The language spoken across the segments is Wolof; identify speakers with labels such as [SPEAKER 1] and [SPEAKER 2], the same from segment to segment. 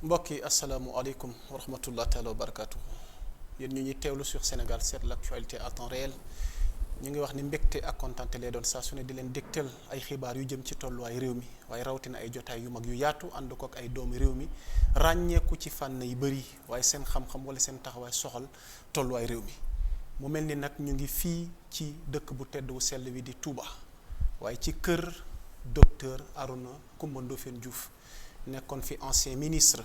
[SPEAKER 1] mbokk yi asalaamualeykum wa rahmatullah taala wa barakaatu yéen ñu ñuy teewlu sur Sénégal 7 l'actualité à temps réel ñu ngi wax ni mbégte ak kontaante lay doon saa su ne di leen dégtal ay xibaar yu jëm ci tolluwaay réew mi waaye rawatina ay jotaay yu mag yu yaatu ànd ko ak ay doomi réew mi ràññeeku ci fànn yu bëri waaye seen xam-xam wala seen taxawaay soxal tolluwaay réew mi mu mel ni nag ñu ngi fii ci dëkk bu tedd wu sell wi di Touba waaye ci kër docteur Arona Coumba Ndoffène Diouf nekkoon fi ancien ministre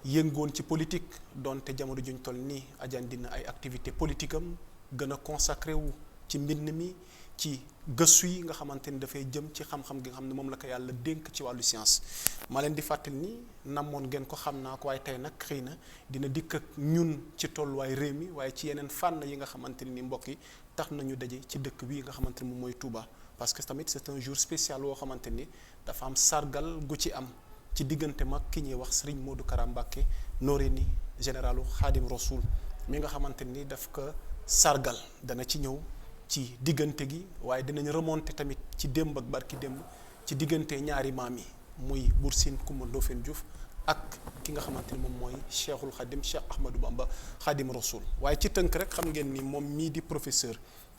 [SPEAKER 1] yëngoon ci politique donte jamono juñ toll nii ajandina ay activité politique am gën a consacré wu ci mbind mi ci gëstu yi nga xamante ni dafay jëm ci xam-xam gi nga xam ne moom la ko yàlla dénk ci wàllu science maa leen di fàttali ni namoon ngeen ko xam naa ko waaye tey nag xëy na dina dikk ak ñun ci tolluwaay réew mi waaye ci yeneen fànn yi nga xamante ni mbokk yi tax nañu daje ci dëkk bi nga xamante ni moom mooy Touba parce que tamit c'est un jour spécial woo xamante ni dafa am sargal gu ci am ci diggante mag ki ñuy wax Serigne Modou Kara Mbacké Noreyni généralu Khadim Rasoul mi nga xamante ni daf ko sargal dana ci ñëw ci diggante gi waaye dinañ remonter tamit ci démb ak barki démb ci diggante ñaari maam yi muy Bour Sine Coumba Ndoffène Diouf ak ki nga xamante ni moom mooy Cheikhul Khadim Cheikh Ahmadou Bamba Khadim Rasoul waaye ci tënk rek xam ngeen ni moom mii di professeur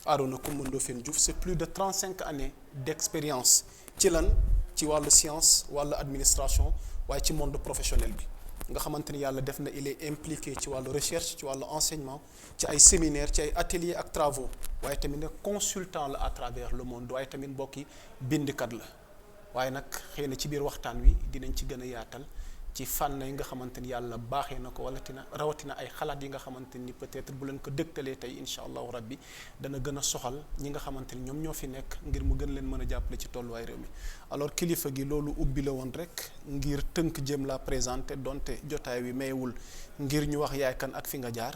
[SPEAKER 1] Arona Coumba Ndoffène Diouf c'est plus de 35 années d'expérience ci lan ci wàllu science wàllu administration waaye ci monde professionnel bi nga xamante ni yàlla def na il est impliqué ci wàllu recherche ci wàllu enseignement ci ay séminaires ci ay ateliers ak travaux waaye tamit nag consultant la à travers le monde waaye tamit mbokki bindkat la waaye nag xëy na ci biir waxtaan wi dinañ ci gën a yaatal ci fànn yi nga xamante ni yàlla baaxee na ko rawatina ay xalaat yi nga xamante ni peut-être bu leen ko dëgtalee tey incha allahu rabbi dana gën a soxal ñi nga xamante ni ñoom ñoo fi nekk ngir mu gën leen mën a jàppale ci tolluwaay réew mi alors kilifa gi loolu ubbi la woon rek ngir tënk jëm la présenter donte jotaay wi mayewul ngir ñu wax yaay kan ak fi nga jaar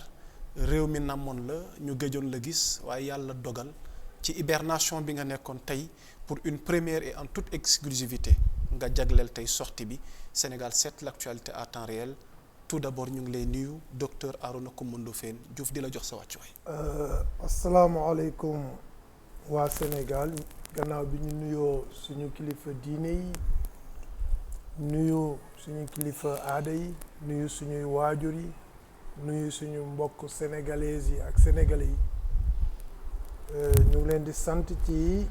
[SPEAKER 1] réew mi namoon la ñu gëjoon la gis waaye yàlla dogal ci hibernation bi nga nekkoon tey pour une première et en toute exclusivité nga jagleel tey sortie bi Sénégal 7 l'actualité à temps réel tout d'abord ñu ngi lay nuyu docteur Arona Coumba Ndoffène Diouf di la jox sa wàccuwaay.
[SPEAKER 2] asalaamaaleykum waa Sénégal gannaaw bi ñu nuyoo suñu kilifa diine yi nuyu suñu kilifa aada yi nuyu suñuy waajur yi nuyu suñu mbokk sénégalais yi ak sénégalais yi ñu ngi leen di sant ci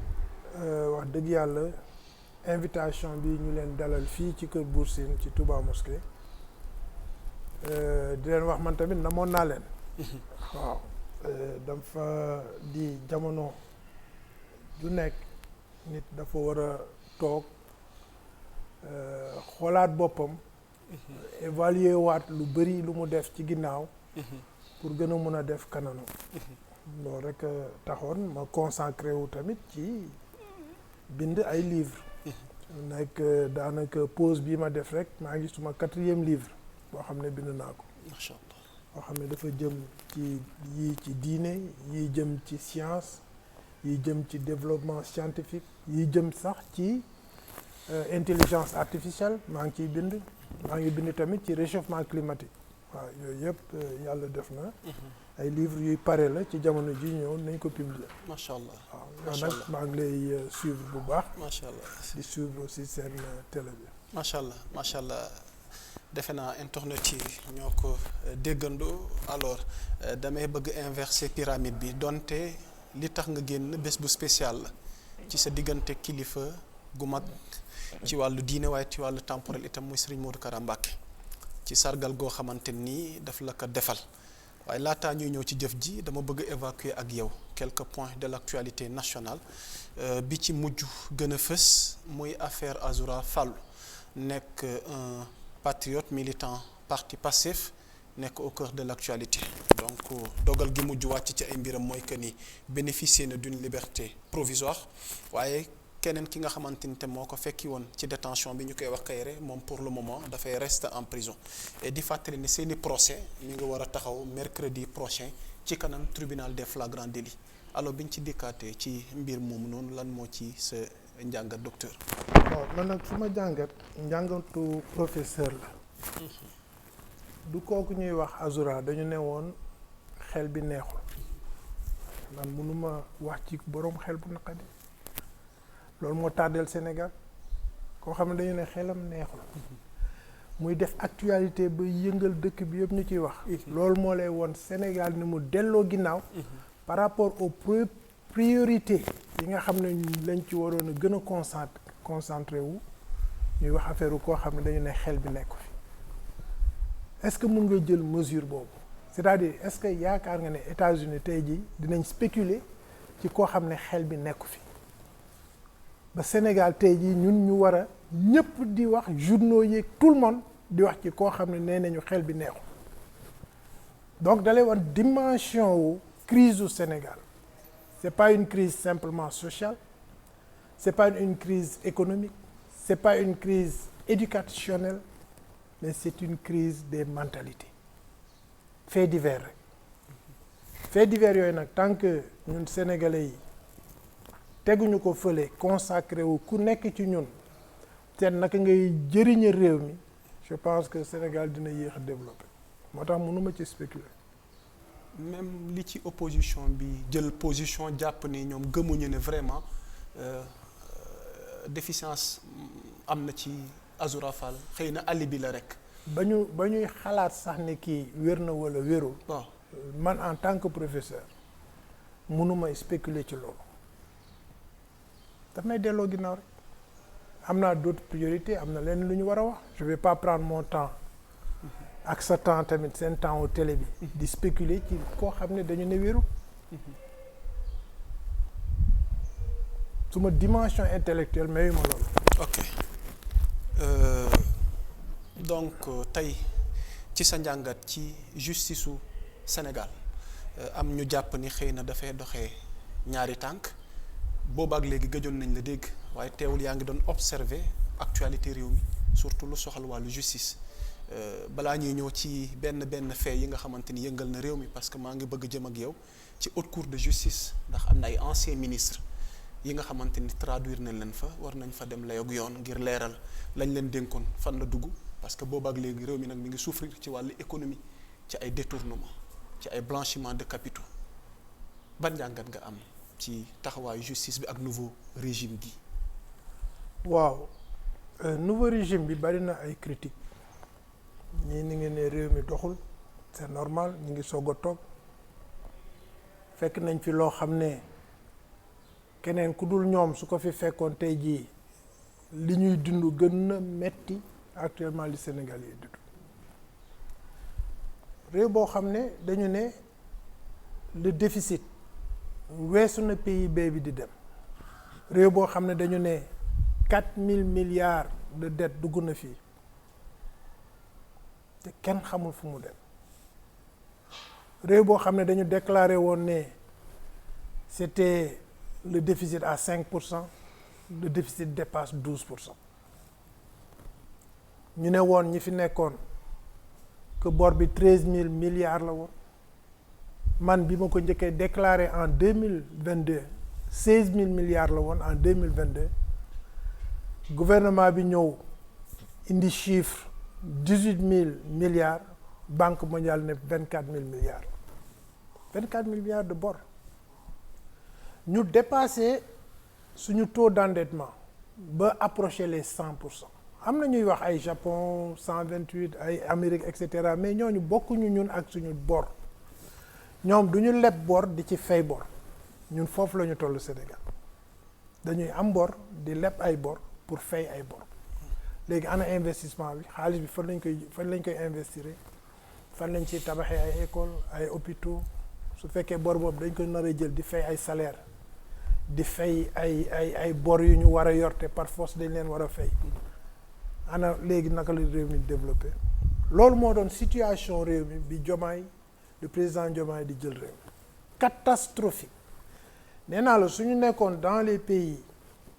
[SPEAKER 2] wax dëgg yàlla. invitation bi ñu leen dalal fii ci kër Bour Sine ci Touba Mosquée di leen wax man tamit namoon naa leen waaw dafa di jamono ju nekk nit dafa war a toog xoolaat boppam évaluer waat lu bari lu mu def ci ginnaaw pour gën a mën a def kanam loolu rek taxoon ma consacré wu tamit ci bind ay livres nekk daanaka pause bii ma def rek maa ngi suma 4e livre boo xam ne bind naa ko
[SPEAKER 1] macha allah
[SPEAKER 2] boo xam ne dafa jëm ci yii ci diine yii jëm ci science yii jëm ci développement scientifique yii jëm sax ci intelligence artificielle maa ngi ciy bind maa ngi bind tamit ci réchauffement climatique waaw yooyu yëpp yàlla def na ay livres yuy pare la ci jamono ji ñëw nañ ko publier.
[SPEAKER 1] macha allah
[SPEAKER 2] waaw nag maa ngi lay suivre bu baax.
[SPEAKER 1] macha allah
[SPEAKER 2] di suivre aussi seen télé bi.
[SPEAKER 1] macha allah defe naa internet yi ñoo ko déggandoo alors damay bëgg inverser pyramide bi donte li tax nga génn bés bu spécial la ci sa diggante kilifa gu mag ci wàllu diine waaye ci wàllu temporel itam muy Serigne Modou Kara Mbacké ci sargal goo xamante nii daf la ko defal. waaye laataa ñuy ñëw ci jëf ji dama bëgg évacuer ak yow quelques points de l'actualité nationale bi ci mujj gën a fës muy affaire Azoura Fall nekk un patriote militant parti Pastef nekk au cœur de l'actualité donc dogal gi mujj wàcc ci ay mbiram mooy que ni bénéficier na d'une liberté provisoire waaye keneen ki nga xamante ni te moo ko fekki woon ci détention bi ñu koy wax Kairé moom pour le moment dafay rester en prison et di fàttali ni seeni procès mi nga war a taxaw mercredi prochain ci kanam tribunal des flagrants délits alors biñ ci dikkaatee ci mbir moomu noonu lan moo ci sa njàngat docteur.
[SPEAKER 2] waaw man nag su ma njàngatu professeur la. du kooku ñuy wax Azoura dañu ne woon xel bi neexul man mënuma wax ci borom xel bu naqadi loolu moo tardeel Sénégal koo xam ne dañu ne xelam neexul muy def actualité ba yëngal dëkk bi yëpp ñu ciy wax loolu moo lay woon Sénégal ni mu delloo ginnaaw par rapport aux priorités yi nga xam ne lañ ci waroon a gën a concentré wu ñuy wax affaire u koo xam ne dañu ne xel bi nekk fi est-ce que mun nga jël mesure boobu c'est-à-dire est-ce que yaakaar nga ne États-Unis tey jii dinañ spéculer ci koo xam ne xel bi nekk fi ba Sénégal tey jii ñun ñu war a ñëpp di wax journaux yeeg tout le monde di wax ci koo xam ne nee nañu xel bi neexul donc dalay wan dimension wu crise du Sénégal c'est pas une crise simplement sociale c'est pas une crise économique c'est pas une crise éducationnelle mais c'est une crise des mentalités faits divers rek faits divers yooyu nag tant que ñun sénégalais yi teguñu ko fële consacré wu ku nekk ci ñun te naka ngay jëriñe réew mi je pense que Sénégal dina yéex a développé moo tax mënuma ci spéculer.
[SPEAKER 1] même li ci opposition bi jël position jàpp ni ñoom gëmuñu ne vraiment déficience am na ci Azoura Fall xëy na alibi la rek.
[SPEAKER 2] ba ñuy xalaat sax ne kii wér na wala wérul.
[SPEAKER 1] bon
[SPEAKER 2] man en tant que professeur mënuma spéculer ci loolu daf may delloo ginnaaw rek am naa d'autres priorités am na leen lu ñu war a wax je vais pas prendre mon temps ak sa temps tamit seen temps au télé bi di spéculer ci koo xam ne dañu ne wérul suma dimension intellectuelle mayu ma loolu.
[SPEAKER 1] ok donc tey ci sa njàngat ci justice su Sénégal am ñu jàpp ni xëy na dafay doxee ñaari tànk boobaak léegi gëjoon nañ la dégg waaye teewul yaa ngi doon observer actualité réew mi surtout lu soxal wàllu justice balaa ñuy ñëw ci benn fait yi nga xamante ni yëngal na réew mi parce que maa ngi bëgg jëm ak yow ci haute cour de justice ndax am na ay anciens ministres yi nga xamante ni traduire nañ leen fa war nañ fa dem layoog yoon ngir leeral lañ leen dénkoon fan la dugg parce que boobaak léegi réew mi nag mi ngi souffrir ci wàllu économie ci ay détournement ci ay blanchiment de capitaux ban njàngat nga am ci taxawaayu justice bi ak nouveau régime bi.
[SPEAKER 2] waaw nouveau régime bi bari na ay critiques ñii ni ngi ne réew mi doxul c'est normal ñu ngi soog a toog fekk nañ fi loo xam ne keneen ku dul ñoom su ko fi fekkoon tey jii li ñuy dund gën na metti actuellement li Sénégal yi dund réew boo xam ne dañu ne le déficit weesu na PIB bi di dem réew boo xam ne dañu ne 4000 milliards de dette dugg na fii te kenn xamul fu mu dem réew boo xam ne dañu déclaré woon ne c'était le déficit à 5%, le déficit dépasse 12%. ñu ne woon ñi fi nekkoon que bor bi 13000 milliards la woon man bi ma ko njëkkee déclaré en 2022 16000 milliards la woon en 2022 gouvernement bi ñëw indi chiffre 18000 milliards banque mondiale ne 24000 milliards 24000 milliards de bor ñu dépassé suñu taux d'endettement ba approché les 100%. am na ñuy wax ay Japon 128 ay Amérique et cetera mais ñooñu bokkuñu ñun ak suñu bor ñoom du ñu leb bor di ci fay bor ñun foofu la ñu toll Sénégal dañuy am bor di leb ay bor pour fay ay bor léegi ana investissement bi xaalis bi fan lañ koy investir fan lañ ciy tabaxee ay école ay hôpitaux su fekkee bor boobu dañ ko nar a jël di fay ay salaire di fay ay bor yu ñu war a yor te par force dañ leen war a fay ana léegi naka la réew mi développé loolu moo doon situation réew mi bi Diomaye le président Diomaye di jël réew mi catastrophique nee naa la suñu nekkoon dans les pays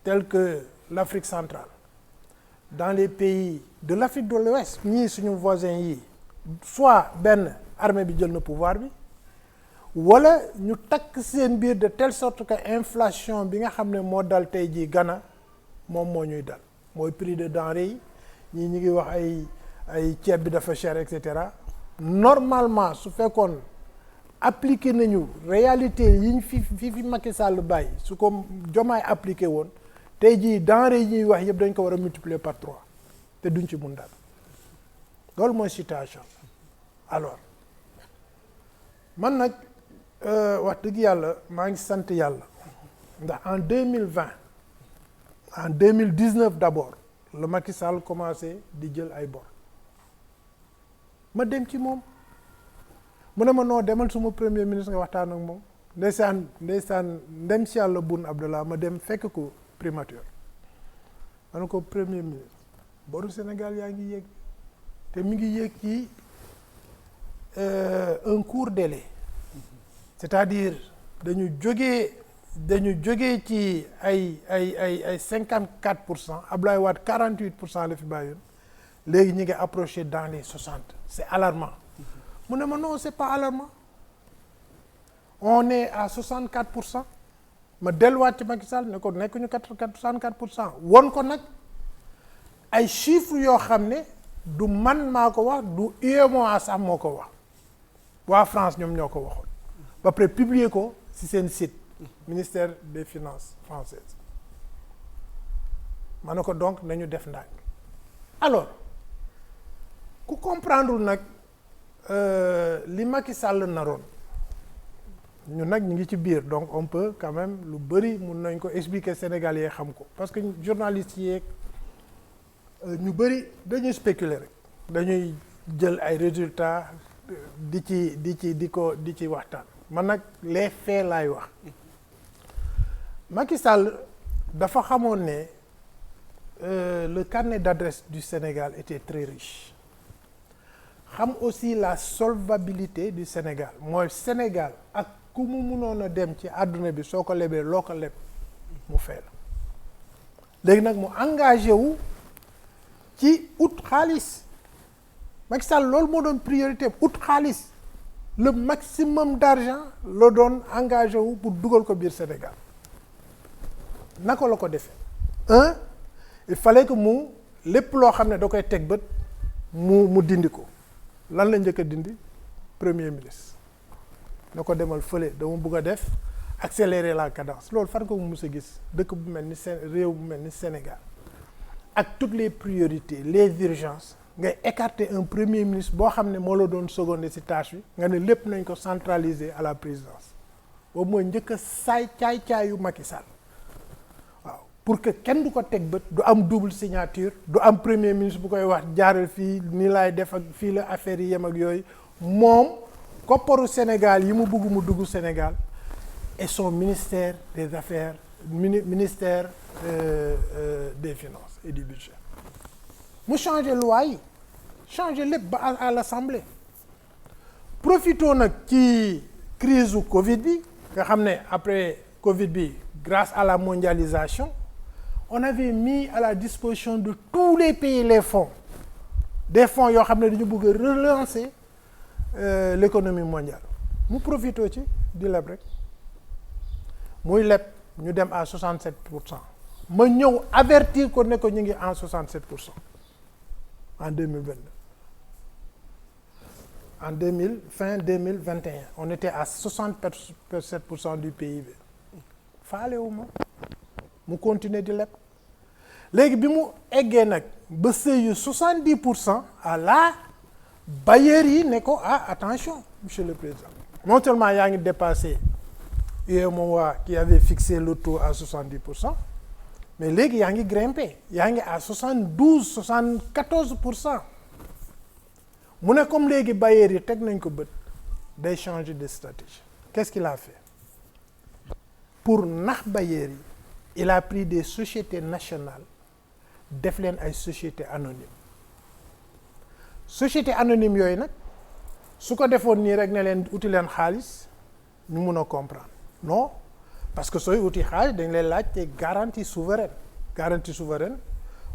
[SPEAKER 2] tels que l'Afrique centrale dans les pays de l'Afrique de l'Ouest ñii suñu voisins yi soit benn armée bi jël na pouvoir bi wala ñu takk seen biir de telle sorte que inflation bi nga xam ne moo dal tey jii Ghana moom moo ñuy dal mooy prix de denrée yi ñii ñu ngi wax ay ceeb bi dafa cher et cetera normalement su fekkoon appliqué nañu réalité yi ñu fi Macky Sall bàyyi su ko Diomaye appliqué woon tey jii denrées yi ñuy wax yëpp dañ ko war a multiplier par 3 te duñ ci mun dara loolu mooy situation alors man nag wax dëgg yàlla maa ngi sant yàlla ndax en 2020 en 2019 d'abord le Macky Sall commencé di jël ay bor ma dem ci moom mu ne ma noo demal suma premier ministre nga waxtaan ak moom ndeysaan ndem si yàlla Boun Abdallah ma dem fekk ko primature ma ne ko premier ministre boru Sénégal yaa ngi yéeg te mi ngi yéeg ci un court délai c'est-à-dire dañu jógee ci ay 54%, Abdoulaye Wade 48% la fi bàyyoon léegi ñu ngi approché dans les 60. C'est alarmant mu ne ma non c'est pas alarmant on est à 64%. ma delluwaat ci Macky Sall ne ko nekkuñu 64%. won ko nag ay chiffres yoo xam ne du man maa ko wax du UEMOA sax moo ko wax waa France ñoom ñoo ko waxoon ba pare publier ko ci seen site ministère des finances française ma ne ko donc nañu def ndànk alors ku comprendre nag li Macky Sall naroon ñu nag ñu ngi ci biir donc on peut quand même lu bëri mun nañ ko expliquer Sénégalais yi xam ko parce que journalistes yeeg ñu bëri dañuy spéculer rek dañuy jël ay résultats di ci waxtaan man nag les faits laay wax Macky Sall dafa xamoon ne le carnet d'adresse du Sénégal était très riche xam aussi la solvabilité du Sénégal mooy Sénégal ak ku mu mënoon a dem ci àdduna bi soo ko lebee loo ko leb mu fay la léegi nag mu engagé wu ci ut xaalis Macky Sall loolu moo doon priorité ut xaalis le maximum d'argent la doon engagé wu pour dugal ko biir Sénégal naka la ko defee il fallait que mu lépp loo xam ne da koy teg bët mu dindi ko lan la njëkk a dindi premier ministre na ko demal fële dama bëgg a def accélérer la cadence loolu fan ko mu mus a gis dëkk bu mel ni réew bu mel ni Sénégal ak toutes les priorités les urgences ngay écarter un premier ministre boo xam ne moo la doon seconder ci tâche bi nga ne lépp nañ ko centraliser à la présidence boobu mooy njëkk a caay-caayu Macky Sall waaw pour que kenn du ko teg bët du am double signature du am premier ministre bu koy wax jaaral fii ni laay def ak fii la affaire yi yem ak yooyu moom kopparu Sénégal yi mu bëgg mu dugg Sénégal et son ministère des affaires ministère des finances et du budget mu changer loi yi changer lépp ba à l'Assemblée profitons nag ci crise u Covid bi nga xam ne après Covid bi grâce à la mondialisation on avait mis à la disposition de tous les pays les fonds des fonds yoo xam ne dañu bëgg a relancer l'économie mondiale mu profitoo ci di leb rek muy leb ñu dem à 67%. ma ñëw avertir ko ne ko ñu ngi en 67% en 2022 fin 2021 on était à 67% du PIB faalewu ma mu continuer di leb léegi bi mu eggee nag ba sëyu 70% à la bailleurs yi ne ko attention monsieur le président non seulement yaa ngi dépassé UEMOA qui avait fixé le taux à 70%, mais léegi yaa ngi grimpé yaa ngi à 74%. mu ne comme léegi bailleurs yi teg nañ ko bët day changer de stratégie. Qu'est-ce qu'il a fait? Pour nax bailleurs yi il a pris des sociétés nationales def leen ay sociétés anonymes sociétés anonymes yooyu nag su ko defoon nii rek ne leen uti leen xaalis ñu mun a comprendre non parce que sooy uti xaalis dañ leen laaj te garantie souveraine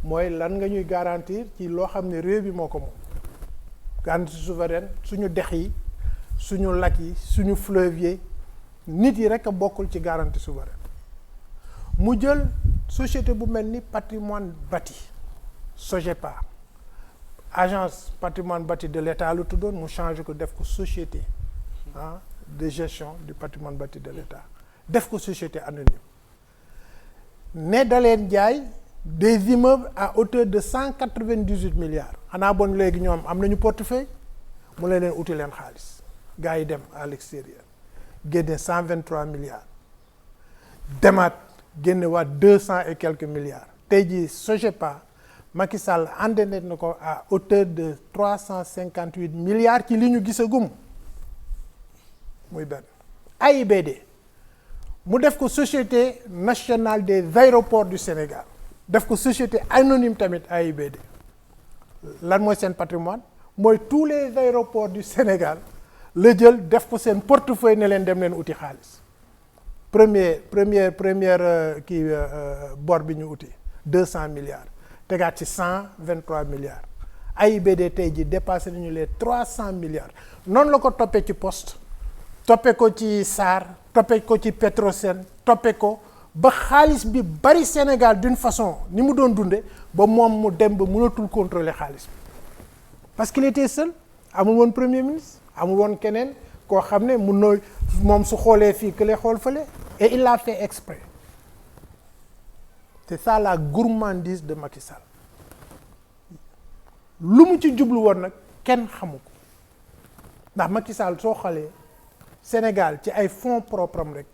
[SPEAKER 2] mooy lan nga ñuy garantir ci loo xam ne réew bi moo ko moom garantie souveraine suñu dex yi suñu lac yi suñu fleuve yi nit yi rek a bokkul ci garantie souveraine mu jël société bu mel ni patrimoine bâti SOGEPA agence patrimoine bâti de l'État lu tuddoon mu changé ko def ko société de gestion du patrimoine bâti de l'État def ko société anonyme ne da leen jaay des immeubles à hauteur de 198 milliards xanaa bon léegi ñoom am nañu portefeuille mu leen uti leen xaalis gars yi dem à l'extérieur génne 123 milliards demaat génne waat 200 et quelques milliards tey jii SOGEPA Macky Sall endetté na ko à hauteur de 358 milliards ci li ñu gisagum muy benn AIBD mu def ko société nationale des aéroports du Sénégal def ko société anonyme tamit AIBD lan mooy seen patrimoine mooy tous les aéroports du Sénégal la jël def ko seen portefeuille ne leen dem leen uti xaalis première kii bor bi ñu uti 200 milliards tegaat ci 123 milliards AIBD tey ji dépassé nañu les 300 milliards noonu la ko toppee ci poste toppee ko ci SAR toppee ko ci Petrosen toppee ko ba xaalis bi bari Sénégal d'une façon ni mu doon dunde ba moom mu dem ba mënatul contrôler xaalis bi parce qu'il était seul amul woon premier ministre amul woon keneen koo xam ne mun na moom su xoolee fii que le xool fële et il l'a fait exprès c'est ça la gourmandise de Macky Sall lu mu ci jublu woon nag kenn xamu ko ndax Macky Sall soo xoolee Sénégal ci ay fonds propres am rek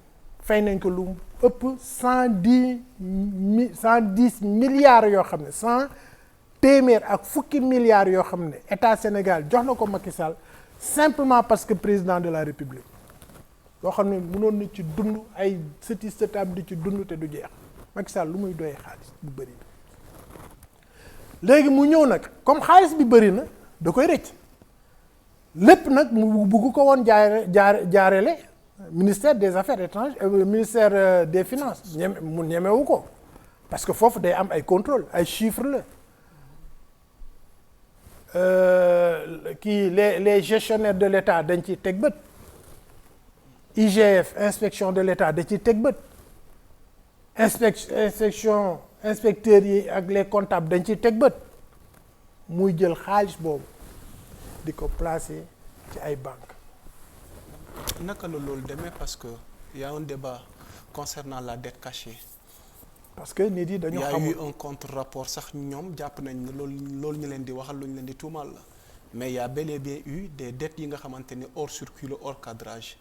[SPEAKER 2] fay nañ ko lu ëpp 110 milliards yoo xam ne 100 téeméer ak fukki milliards yoo xam ne état Sénégal jox na ko Macky Sall simplement parce que président de la République loo xam ne mënoon na ci dund ay sëti sëtaam di ci dund te du jeex Macky Sall lu muy doyee xaalis bu bëri léegi mu ñëw nag comme xaalis bi bëri na da koy rëcc lépp nag mu bugg ko woon jaarele ministère des affaires étrangères ministère des finances mu ñemewu ko parce que foofu day am ay contrôle ay chiffres la kii les gestionnaires de l'État dañ ciy teg bët IGF inspection de l'État dañ ciy teg bët inspecteurs yi ak les comptables dañ ciy teg bët muy jël xaalis boobu di ko placer ci ay banques.
[SPEAKER 1] naka la loolu demee parce que y a un débat concernant la dette cachée.
[SPEAKER 2] parce que nit yi dañoo xamul
[SPEAKER 1] y a eu un contre-rapport sax ñoom jàpp nañ ne loolu ñu leen di waxal lu ñu leen di tuumal la mais y a bel et bien eu des dettes yi nga xamante ni hors circuit hors cadrage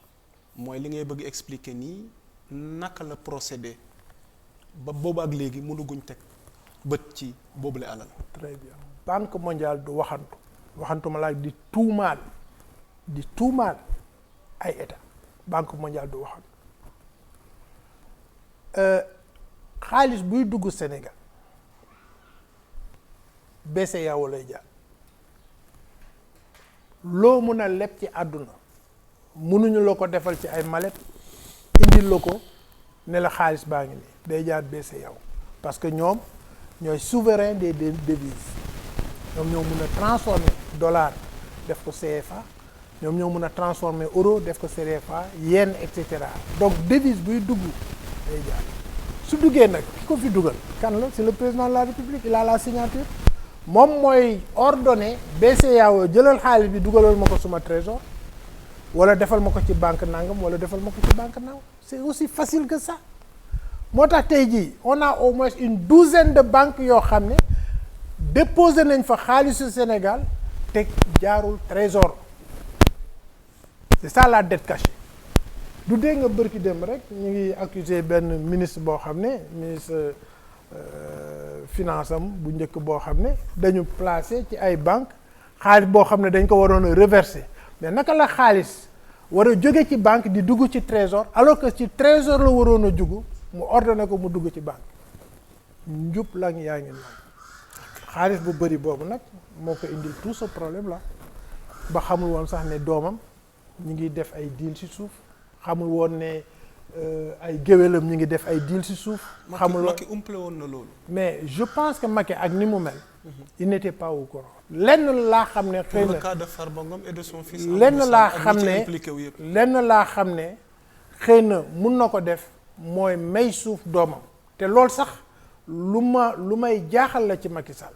[SPEAKER 1] mooy li ngay bëgg expliquer nii naka la procédé ba boobu ak léegi mënuguñ teg bët ci boobule alal.
[SPEAKER 2] très bien Banque mondiale du waxantuma laaj di tuumaal ay état Banque mondiale du waxantu xaalis buy dugg Sénégal BCEAO lay jaar loo mën a leb ci àdduna mënuñu la ko defal ci ay mallette indil la ko ne la xaalis baa ngi nii day jaar BCEAO parce que ñoom ñooy souverain des devises ñoom ñoo mën a transformer dollar def ko CFA ñoom ñoo mën a transformer euro def ko CFA yen et cetera donc devise buy dugg day jaar su duggee nag ki ko fi dugal kan la c'est le président de la République il a la signature moom mooy ordonné BCEAO jëlal xaalis bi dugalal ma ko suma trésor wala defal ma ko ci banque nangam wala defal ma ko ci banque nangam c'est aussi facile que ça moo tax tey jii on a au moins une douzaine de banques yoo xam ne déposé nañ fa xaalisu Sénégal te jaarul trésor c'est ça la dette cachée du dégg nga bërki dem rek ñu ngi accusé benn ministre boo xam ne ministre finance am bu njëkk boo xam ne dañu placé ci ay banque xaalis boo xam ne dañ ko waroon a reverser mais naka la xaalis war a jóge ci banque di dugg ci trésor alors que ci trésor la waroon a jugu mu ordonné ko mu dugg ci banque njub lang yaa ngi naan xaalis bu bëri boobu nag moo ko indil tout ce problème là ba xamul woon sax ne doomam ñu ngi def ay deal ci suuf xamul woon ne ay géwélam ñu ngi def ay deal ci suuf. xamul woon
[SPEAKER 1] Macky umple woon na loolu.
[SPEAKER 2] mais je pense que Macky ak ni mu mel. il n'était pas au courant. lenn laa xam ne xëy na
[SPEAKER 1] pour le cas de Farba Ngom et de son fils.
[SPEAKER 2] lenn laa xam ne xëy na mun na ko def mooy may suuf doomam te loolu sax lu may jaaxal la ci Macky Sall.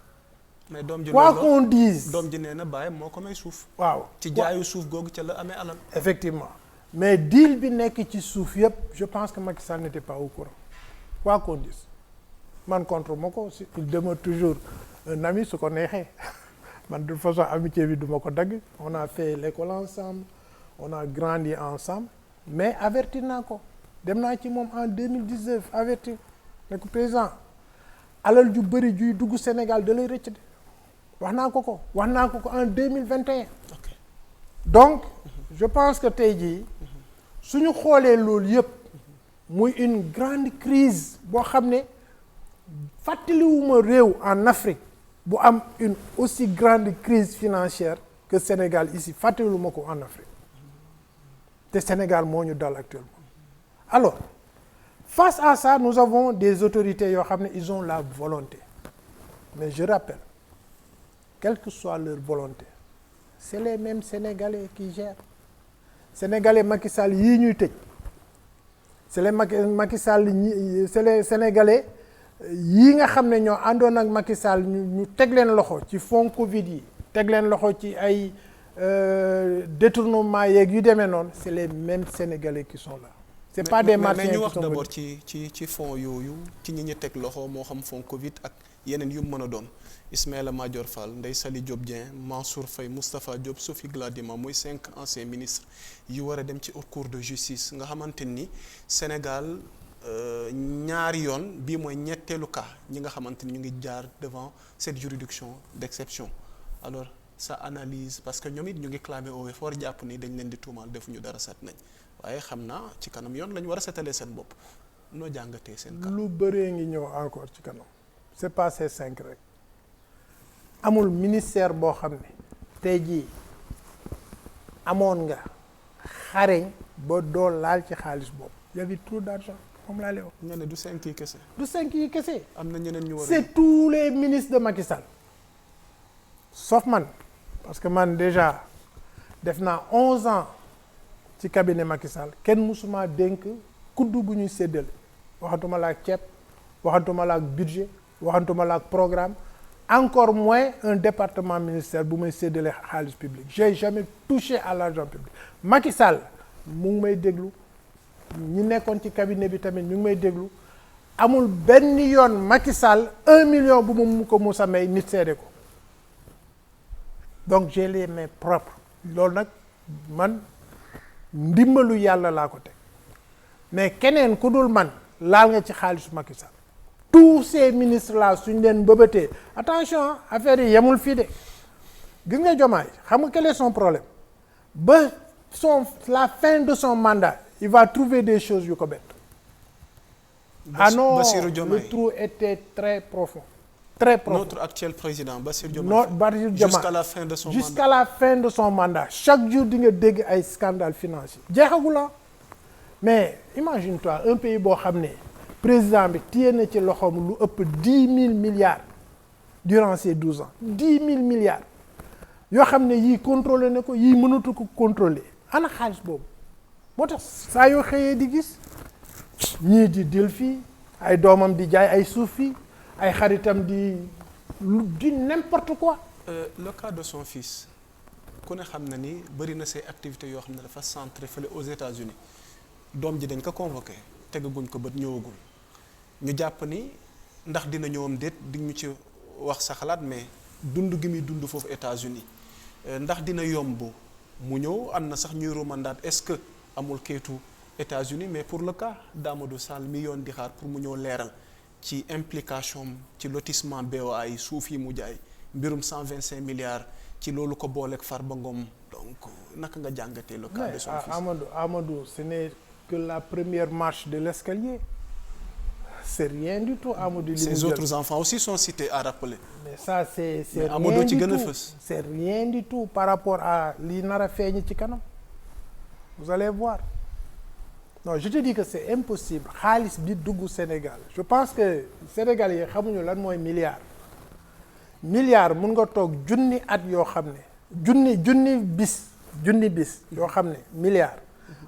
[SPEAKER 1] mais doom ji
[SPEAKER 2] quoi qu'on dise
[SPEAKER 1] doom ji nee na bàyyi moo ko may suuf.
[SPEAKER 2] waaw
[SPEAKER 1] ci jaayu suuf googu ca la amee alal.
[SPEAKER 2] effectivement mais deal bi nekk ci suuf yëpp je pense que Macky Sall n'était pas au courant quoi qu'on dise man contre ma ko il demeure toujours un ami su ko neexee man de toute façon amitié bi du ma ko dagg on a fait l'école ensemble on a grandi ensemble mais avertir naa ko dem naa ci moom en 2019 avertir ne ko président alal ju bëri juy dugg Sénégal da lay rëcc de wax naa ko en 2021
[SPEAKER 1] ok
[SPEAKER 2] donc je pense que tey jii suñu xoolee loolu yëpp muy une grande crise boo xam ne fàttaliwuma réew en Afrique bu am une aussi grande crise financière que Sénégal ici fàttaliwuma ko en Afrique te Sénégal moo ñu dal actuellement alors face à ça nous avons des autorités yoo xam ne ils ont la volonté mais je rappelle quelle que soit leur volonté c'est les mêmes Sénégalais qui gèrent Sénégalais Macky Sall yii ñuy tëj c'est les Macky Sall c'est les Sénégalais yii nga xam ne ñoo àndoon ak Macky Sall ñu teg leen loxo ci fonds Covid yi teg leen loxo ci ay détournement yeeg yu demee noonu c'est les mêmes Sénégalais qui sont là c'est pas des Martiens
[SPEAKER 1] mais ñu
[SPEAKER 2] qui
[SPEAKER 1] wax
[SPEAKER 2] sont
[SPEAKER 1] d'abord
[SPEAKER 2] venus.
[SPEAKER 1] ci fonds yooyu ci ñi ñu teg loxo moo xam fonds Covid ak yeneen yu mu mën a doon Ismaïla Madior Fall Ndeye Saly Diop Dieng Mansour Faye Moustapha Diop Sophie Gladima muy 5 anciens ministres yu war a dem ci haute cour de justice nga xamante ni Sénégal ñaari yoon bii mooy ñetteelu cas ñi nga xamante ni ñu ngi jaar devant cette juridiction d'exception alors sa analyse parce que ñoom it ñu ngi clamé au fort jàpp ni dañ leen di tuumaal defuñu dara set nañ waaye xam naa ci kanam yoon la ñu war a setalee seen bopp noo jàngatee seen cas.
[SPEAKER 2] lu bëree ngi ñëw encore ci kanam c'est pas ces 5 rek amul ministère boo xam ne tey jii amoon nga xareñ ba doo laal ci xaalis boobu y avait trop d'argent moom laa lay wax.
[SPEAKER 1] nga ne du 5 yi kese.
[SPEAKER 2] du 5 yi kese.
[SPEAKER 1] am na ñeneen ñu war a.
[SPEAKER 2] c'est tous les ministres de Macky Sall sauf man parce que man déjà def naa 11 ans ci cabinet Macky Sall kenn musuma dénk kuddu bu ñuy séddale waxatuma la ak ceeb waxatuma la ak budget waxatuma la ak programme encore moins un département ministère bu may séddale xaalis public j'ai jamais touché à l'argent public Macky Sall mu ngi may déglu ñi nekkoon ci cabinet bi tamit ñu ngi may déglu amul benn yoon Macky Sall 1 million bu mu ko musa may nit seede ko donc j'ai les mains propres loolu nag man ndimbalu yàlla laa ko teg mais keneen ku dul man laal nga ci xaalisu Macky Sall tous ces ministres là suñ leen bëbëtee attention affaire yi yemul fii de gis nga Diomaye xam nga quel est son problème ba la fin de son mandat il va trouver des choses yu ko bett. Ah non, le trou était très profond. Très profond.
[SPEAKER 1] Notre actuel président Bassirou Diomaye jusqu'à la fin de son mandat.
[SPEAKER 2] Jusqu'à la fin de son mandat. Chaque jour di nga dégg ay scandale financier jeexagul la mais imagine-toi un pays boo xam ne président bi téye na ci loxoom lu ëpp 10 000 milliards durant ces 12 ans 10 000 milliards yoo xam ne yii contrôlé na ko yii mënatu ko contrôler ana xaalis boobu moo tax saa yoo xëyee di gis ñii di dil fii ay doomam di jaay ay suuf fii ay xaritam di n'importe quoi.
[SPEAKER 1] Le cas de son fils ku ne xam na ni bëri na say activités yoo xam ne dafa centré fële aux États-Unis doom ji dañ ko convoqué tegaguñ ko bët ñëwagul ñu jàpp ni ndax dina ñëwam déet di ñu ci wax sa xalaat mais dund gi muy dund foofu États-Unis ndax dina yomb mu ñëw am na sax ñuy romandaat est-ce que amul kayitu États-Unis mais pour le cas d'Amadou Sall mi yoon di xaar pour mu ñëw leeral ci implication ci lotissement BOA yi suuf yi mu jaay mbirum 125 milliards ci loolu ko booleeg Farba Ngom donc naka nga jàngatee le cas de son fils.
[SPEAKER 2] Amadou ce n'est que la première marche de l'escalier c'est rien du tout Amadou.
[SPEAKER 1] Ses autres enfants aussi sont cités à rappeler.
[SPEAKER 2] mais ça c'est
[SPEAKER 1] Amadou ci
[SPEAKER 2] rien
[SPEAKER 1] gën a
[SPEAKER 2] du tout
[SPEAKER 1] fës.
[SPEAKER 2] c'est rien du tout par rapport à li nar a feeñ ci kanam vous allez voir non je te dis que c'est impossible xaalis bi dugg Sénégal je pense que Sénégal yi xamuñu lan mooy milliard mun nga toog junni at yoo xam ne junni bis yoo xam ne milliard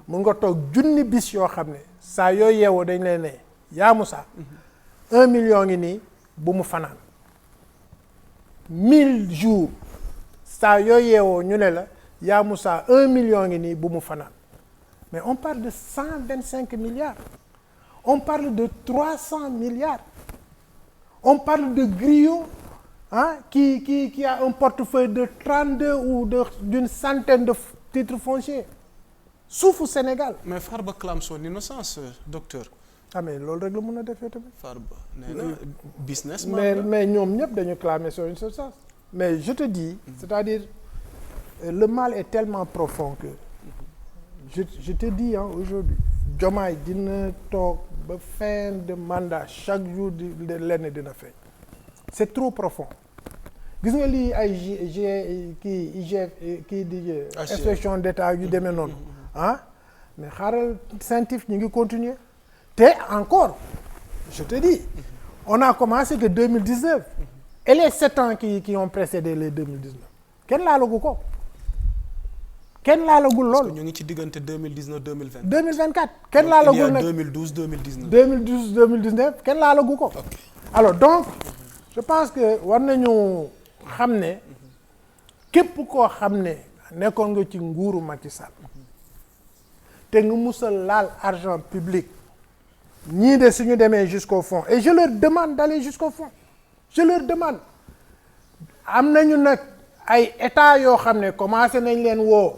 [SPEAKER 2] mun nga toog junni bis yoo xam ne saa yoo yeewoo dañ leen ne yaa Moussa 1 million ngi nii bu mu fanaan 1000 jours saa yoo yeewoo ñu ne la yaa Moussa 1 million ngi nii bu mu fanaan mais on parle de 125 milliards. On parle de 300 milliards. On parle de Griot, hein, qui a un portefeuille de 32 ou d'une centaine de titres fonciers. Suufu Sénégal.
[SPEAKER 1] mais Farba clame son innocence docteur.
[SPEAKER 2] ah mais loolu rek la mën a defee tamit.
[SPEAKER 1] Farba nee na business.
[SPEAKER 2] mais ñoom ñëpp dañu clamer son innocence. mais je te dis, c'est-à-dire le mal est tellement profond que je te dis aujourd'hui Diomaye dina toog ba fin de mandat chaque jour de lenn dina feeñ. c'est trop profond. gis nga lii ay kii di inspection d'État yu demee noonu mais xaaral scientifique ñu ngi continuer te encore je te dis on a commencé que 2019 et les 7 ans qui ont précédé les 2019 kenn laalagu ko kenn laalagul loolu.
[SPEAKER 1] ñu ngi ci diggante 2019 2024.
[SPEAKER 2] 2024 kenn laalagul nag
[SPEAKER 1] 2012 2019.
[SPEAKER 2] 2012 2019 kenn laalagu ko. alors donc je pense que war nañu xam ne képp koo xam ne nekkoon nga ci nguuru Macky Sall te nga musal laal argent public ñii de suñu demee jusqu'au fond et je leur demande d'aller jusqu'au fond je leur demande am nañu nag ay état yoo xam ne commencé nañ leen woo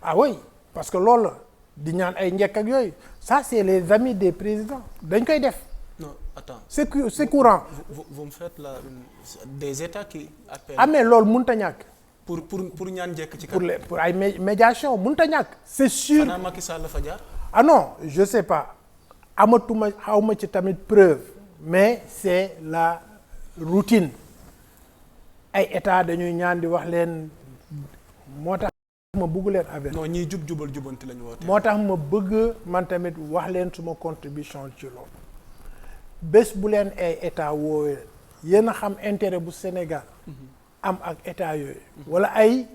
[SPEAKER 2] ah oui parce que loolu la di ñaan ay njëkk ak yooyu ça c'est les amis des présidents dañ koy def.
[SPEAKER 1] non attends
[SPEAKER 2] c'est courant.
[SPEAKER 1] vous me faites là des états qui appellent.
[SPEAKER 2] ah mais loolu mënut a ñàkk.
[SPEAKER 1] pour ñaan njëkk ci.
[SPEAKER 2] pour ay médiation mënut a ñàkk. c'est sûr
[SPEAKER 1] xanaa Macky Sall la fa jaar.
[SPEAKER 2] ah non je sais pas xawma ci tamit preuve mais c'est la routine ay état dañuy ñaan di wax leen moo tax ma bëgg leen avec.
[SPEAKER 1] non ñiy jubal jubanti lañu woote.
[SPEAKER 2] moo tax ma bëgg man tamit wax leen suma contribution ci loolu bés bu leen ay état woowee yéen a xam intérêt bu Sénégal am ak état yooyu wala ay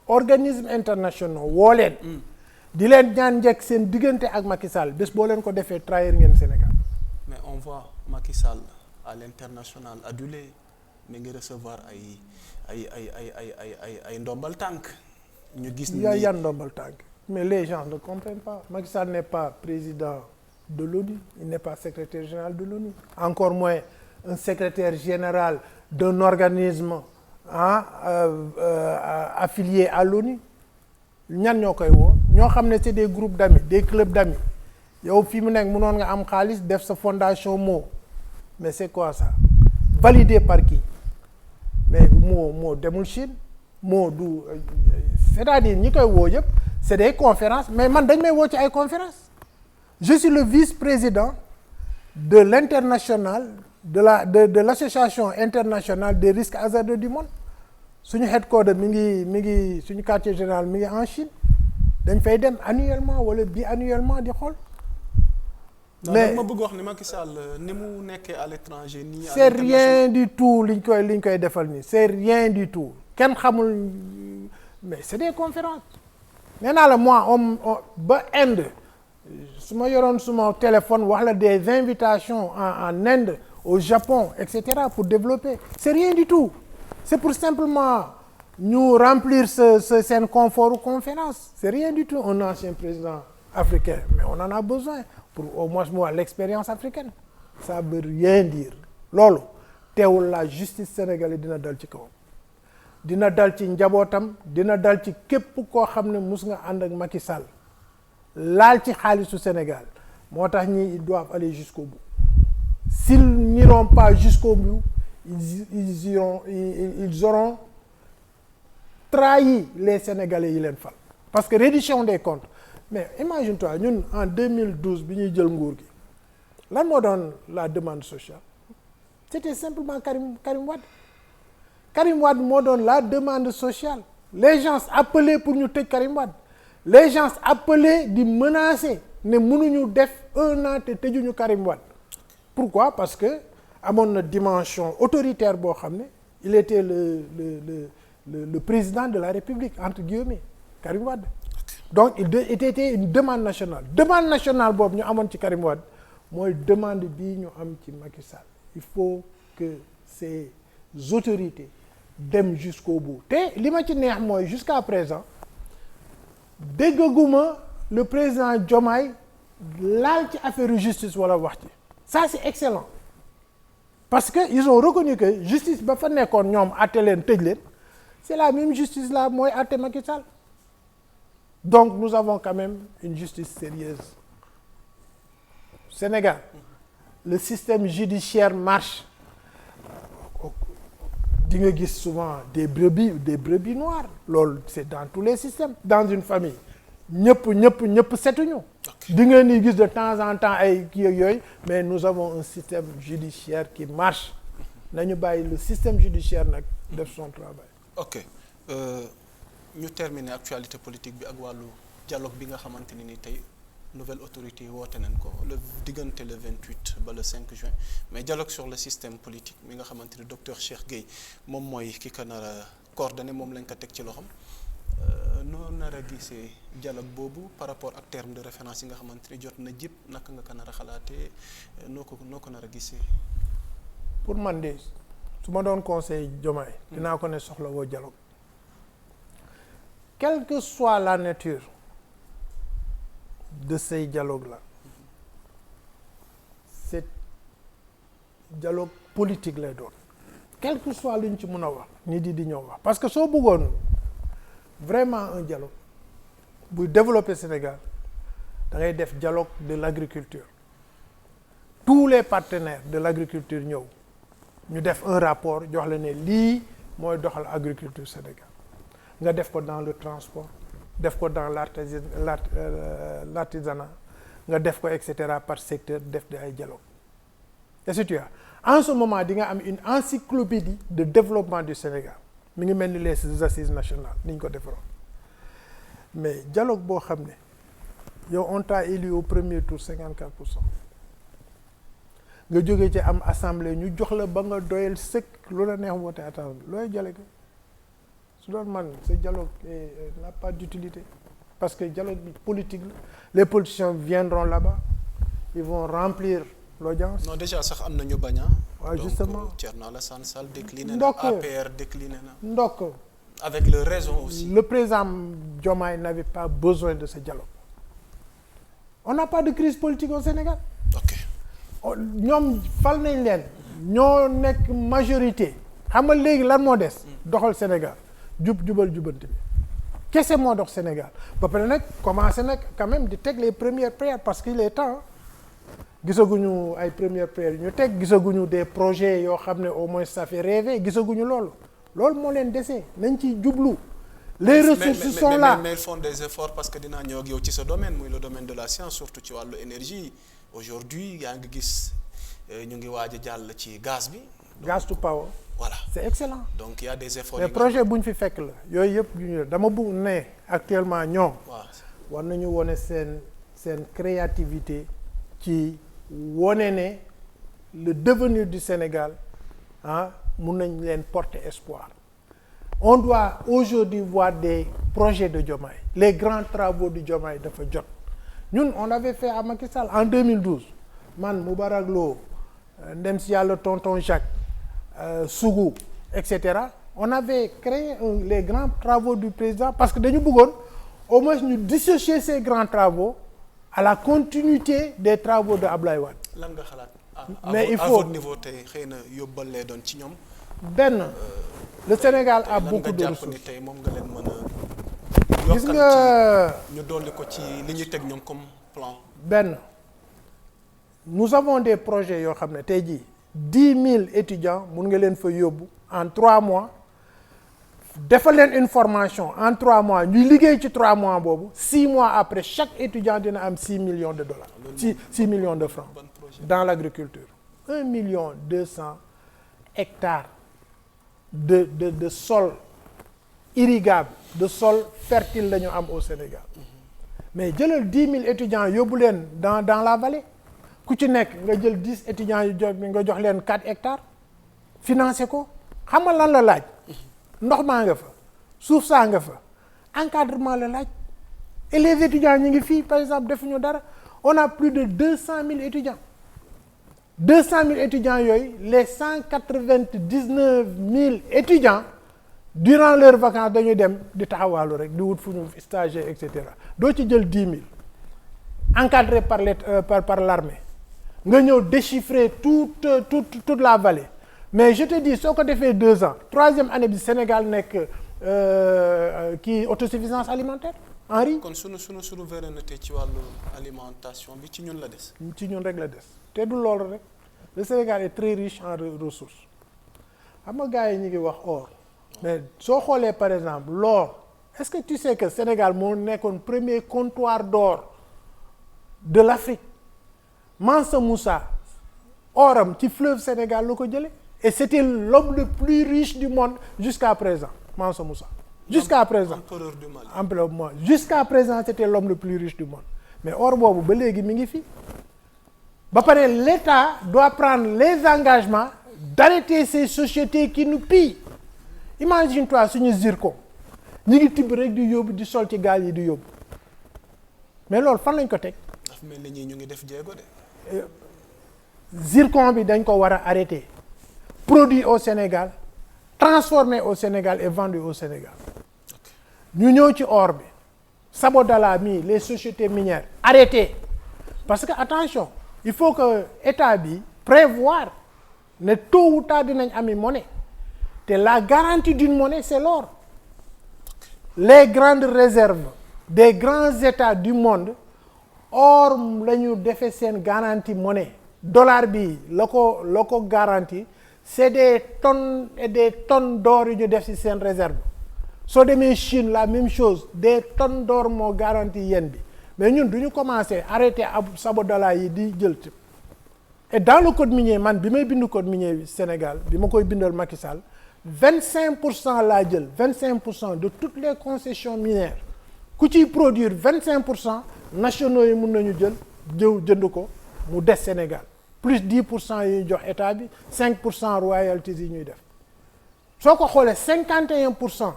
[SPEAKER 2] organismes internationaux woo leen di leen ñaan njëkk seen diggante ak Macky Sall bés boo leen ko defee trahir ngeen Sénégal.
[SPEAKER 1] mais on voit Macky Sall à l'international adulé mi ngi recevoir ay ndombal tànk. ñu gis ni
[SPEAKER 2] yan ndombal tànk mais les gens ne comprennent pas Macky Sall n'est pas président de l'ONU il n'est pas secrétaire général de l'ONU encore moins un secrétaire général d'un organisme affilié à l'ONU ñan ñoo koy woo ñoo xam ne c'est des groupes d'amis des clubs d'amis yow fii mu nekk mënoon nga am xaalis def sa fondation mais c'est quoi ça validé par qui mais moo demul Chine du c'est-à-dire ñi koy woo yëpp c'est des conférences mais man dañ may woo ci ay conférences je suis le vice-président de l'international de l'association internationale des risques hasardeux du monde suñu headquarter mi ngi suñu quartier général mi ngi en Chine dañ fay dem annuellement wala biannuellement di xool.
[SPEAKER 1] mais ma bëgg wax ni Macky Sall ni mu nekkee à l'étranger nii.
[SPEAKER 2] c'est rien du tout liñ koy defal nii c'est rien du tout kenn xamul mais c'est des conférences. nee naa la moi ba Inde su ma yoroon suma téléphone wax la des invitations en Inde au Japon etc. pour développer c'est rien du tout c'est pour simplement ñu remplir seen confort conférence c'est rien du tout un ancien président africain mais on en a besoin pour au moins moi l'expérience africaine ça veut rien dire loolu teewul la justice sénégalaise dina dal ci kawam dina dal ci njabootam dina dal ci képp koo xam ne mus nga ànd ak Macky Sall laal ci xaalisu Sénégal moo tax ñi ils doivent aller jusqu'au bout s'ils n'iront pas jusqu'au bout ils auront trahi les Sénégalais yi leen fal parce que reddition des comptes mais imagine-toi ñun en 2012 bi ñuy jël nguur gi lan moo doon la demande sociale c'était simplement Karim Wade moo doon la demande sociale les gens appelaient pour ñu tëj Karim Wade les gens appelaient di menacer ne mënuñu def 1 an te tëjuñu Karim Wade pourquoi parce que amoon na dimension autoritaire boo xam ne il était le président de la République entre guillemets Karim Wade donc il était une demande nationale boobu ñu amoon ci Karim Wade mooy demande bii ñu am ci Macky Sall il faut que ces autorités dem jusqu'au bout te li ma ci neex mooy jusqu'à présent déggaguma le président Diomaye laal ci affaire justice wala wax ci ça c'est excellent parce que ils ont reconnu que justice ba fa nekkoon ñoom àtte leen tëj leen c'est la même justice là mooy àtte Macky Sall donc nous avons quand même une justice sérieuse Sénégal le système judiciaire marche di nga gis souvent des brebis noires loolu c'est dans tous les systèmes dans une famille ñëpp setuñu di ngeen di gis de temps en temps ay kii ak yooyu mais nous avons un système judiciaire qui marche nañu bàyyi le système judiciaire nag def son travail.
[SPEAKER 1] ok ñu terminer actualité politique bi ak wàllu dialogue bi nga xamante ni tey nouvelle autorité woote nañ ko le diggante le 28 ba le 5 juin mais dialogue sur le système politique mi nga xamante ni docteur Cheikh Gueye moom mooy ki ko nar a coordonné moom lañ ko teg ci loxoom noo nar a gisee dialogue boobu par rapport ak terme de référence yi nga xamante ni jot na jëpp naka nga ko nar a xalaatee noo ko nar a gisee.
[SPEAKER 2] pour man de su ma doon conseil Diomaye dinaa ko ne soxla woo dialogue quelle que soit la nature de ces dialogues là c'est dialogue politique lay doon quel que soit lu ñu ci mën a wax nit di ñëw wax parce que soo bëggoon vraiment un dialogue buy développer Sénégal da ngay def dialogue de l'agriculture tous les partenaires de l'agriculture ñëw ñu def un rapport jox la ne lii mooy doxal agriculture Sénégal nga def ko dans le transport def ko dans l'artisanat nga def ko et cetera par secteur def de ay dialogue et si tu as en ce moment di nga am une encyclopédie de développement du Sénégal mi ngi mel ni les assises nationales ni ñu ko defaroon mais dialogue boo xam ne yow on t'a élu au premier tour 54% nga jógee ci am assemblée ñu jox la ba nga doyal sëkk lu la neex woote assemblée looy dialogue su doon man ce dialogue n'a pas d'utilité parce que dialogue bi politique la les politiciens viendront là-bas ils vont remplir l'audience.
[SPEAKER 1] non déjà sax am na ñu bañ a.
[SPEAKER 2] waaw justement
[SPEAKER 1] donc Thierno Alassane Sall décliné na. APR décliné na.
[SPEAKER 2] ndokk
[SPEAKER 1] avec leur raison aussi.
[SPEAKER 2] le président Diomaye n'avait pas besoin de ce dialogue. on n'a pas de crise politique au Sénégal.
[SPEAKER 1] ok
[SPEAKER 2] ñoom fal nañ leen. ñoo nekk majorité. xam nga léegi lan moo des. doxal Sénégal jubal jubanti bi. kese moo dox Sénégal ba pare nag commencé nag quand même di teg les premières prières parce qu'il est temps. gisaguñu ay premières prières ñu teg gisaguñu des projets yoo xam ne au moins ça fait rêver gisaguñu loolu moo leen dese nañ ci jublu. les ressources sont là
[SPEAKER 1] mais ils font des efforts parce que dinaa ñëw ak yow ci sa domaine muy le domaine de la science surtout ci wàllu énergie aujourd'hui yaa ngi gis ñu ngi waaj a jàll ci gaz bi.
[SPEAKER 2] gaz to power.
[SPEAKER 1] voilà
[SPEAKER 2] c'est excellent.
[SPEAKER 1] donc il y a des efforts.
[SPEAKER 2] mais projet bu ñu fi fekk la yooyu yëpp ñu dama bëgg ne actuellement ñoom.
[SPEAKER 1] waaw
[SPEAKER 2] war nañu wone seen créativité ci. wone ne le devenir du Sénégal mun nañ leen porter espoir on doit aujourd'hui voir des projets de Diomaye les grands travaux de Diomaye dafa jot ñun on avait fait à Macky Sall en 2012 man Moubarak Lo ndem si yàlla tonton Jacques Sougou et cetera on avait créé les grands travaux du président parce que dañu bëggoon au moins ñu dissocier ces grands travaux à la continuité des travaux de Ablaye Wade.
[SPEAKER 1] lan nga xalaat.
[SPEAKER 2] mais il faut
[SPEAKER 1] à votre niveau tey xëy na yóbbal lee doon ci ñoom.
[SPEAKER 2] benn le Sénégal a beaucoup de ressources
[SPEAKER 1] lan nga jàpp ni tey moom nga leen mën a.
[SPEAKER 2] gis nga
[SPEAKER 1] ñu dolli ko ci li ñuy teg ñoom comme plan.
[SPEAKER 2] benn nous avons des projets yoo xam ne tey jii 10 000 étudiants mun nga leen fa yóbbu en 3 mois. defal leen une formation en 3 mois ñuy liggéey ci 3 mois boobu 6 mois après chaque étudiant dina am 6 millions de dollars 6 millions de francs dans l'agriculture 1,2 hectares de sol irrigable de sol fertile la ñu am au Sénégal mais jëlal 10 000 étudiants yóbbu leen dans la vallée ku ci nekk nga jël 10 étudiants yu nga jox leen 4 hectares financé ko xam nga lan la laaj ndox maa nga fa suuf saa nga fa encadrement la laaj et les étudiants ñu ngi fii par exemple defuñu dara on a plus de 200 000 étudiants 200 000 étudiants yooyu les 199 000 étudiants durant leurs vacances dañuy dem di taxawaalu rek di wut fu ñu stagiaire et cetera doo ci jël 10 000 encadré par l'armée nga ñëw déchiffrer toute la vallée mais je te dis soo ko defee 2 ans 3e année bi Sénégal nekk kii autosuffisance alimentaire en riz.
[SPEAKER 1] kon sunu souveraineté ci wàllu alimentation bi ci ñun la des.
[SPEAKER 2] ci ñun rek la des te du loolu rek le Sénégal est très riche en ressources xam nga gars yi ñu ngi wax or mais soo xoolee par exemple l'or est-ce que tu sais que Sénégal moo nekkoon premier comptoir d'or de l'Afrique Mansa Moussa oram ci fleuve Sénégal la ko jëlee et c'était l'homme le plus riche du monde jusqu'à présent Mansa Moussa jusqu'à présent
[SPEAKER 1] empereur du Mali.
[SPEAKER 2] empereur du Mali jusqu'à présent c'était l'homme le plus riche du monde mais or boobu ba léegi mi ngi fi ba pare l'État doit prendre les engagements d'arrêter ces sociétés qui nous pillent imagine-toi suñu zircon ñu ngi tibb rek di yóbbu di sol ci gaal yi di yóbbu mais loolu fan lañ ko teg.
[SPEAKER 1] dafa mel ni ñii ñu ngi def jéego de.
[SPEAKER 2] zircon bi dañ ko war a arrêter produit au Sénégal transformé au Sénégal et vendu au Sénégal ñu ñëw ci or bi Sabodala mi les sociétés minières arrêtez parce que attention il faut que état bi prévoir ne tôt ou tard dinañ ami monnaie te la garantie d'une monnaie c'est l'or les grandes réserves des grands états du monde or la ñu defee seen garantie monnaie dollar bi la ko garantie c'est des tonnes et des tonnes d'or yu ñu def ci seen réserve soo demee Chine la même chose des tonnes d'or moo garantie yen bi mais ñun du ñu commencer arrêter ab Sabodala yi di jël et dans le code minier man bi may bind code minier bi Sénégal bi ma koy bindal Macky Sall 25% laa jël 25% de toutes les concessions minières ku ciy produire 25% nationaux yi mun nañu jënd ko mu des Sénégal plus 10% yi ñuy jox état bi 5% royalties yi ñuy def soo ko xoolee 51%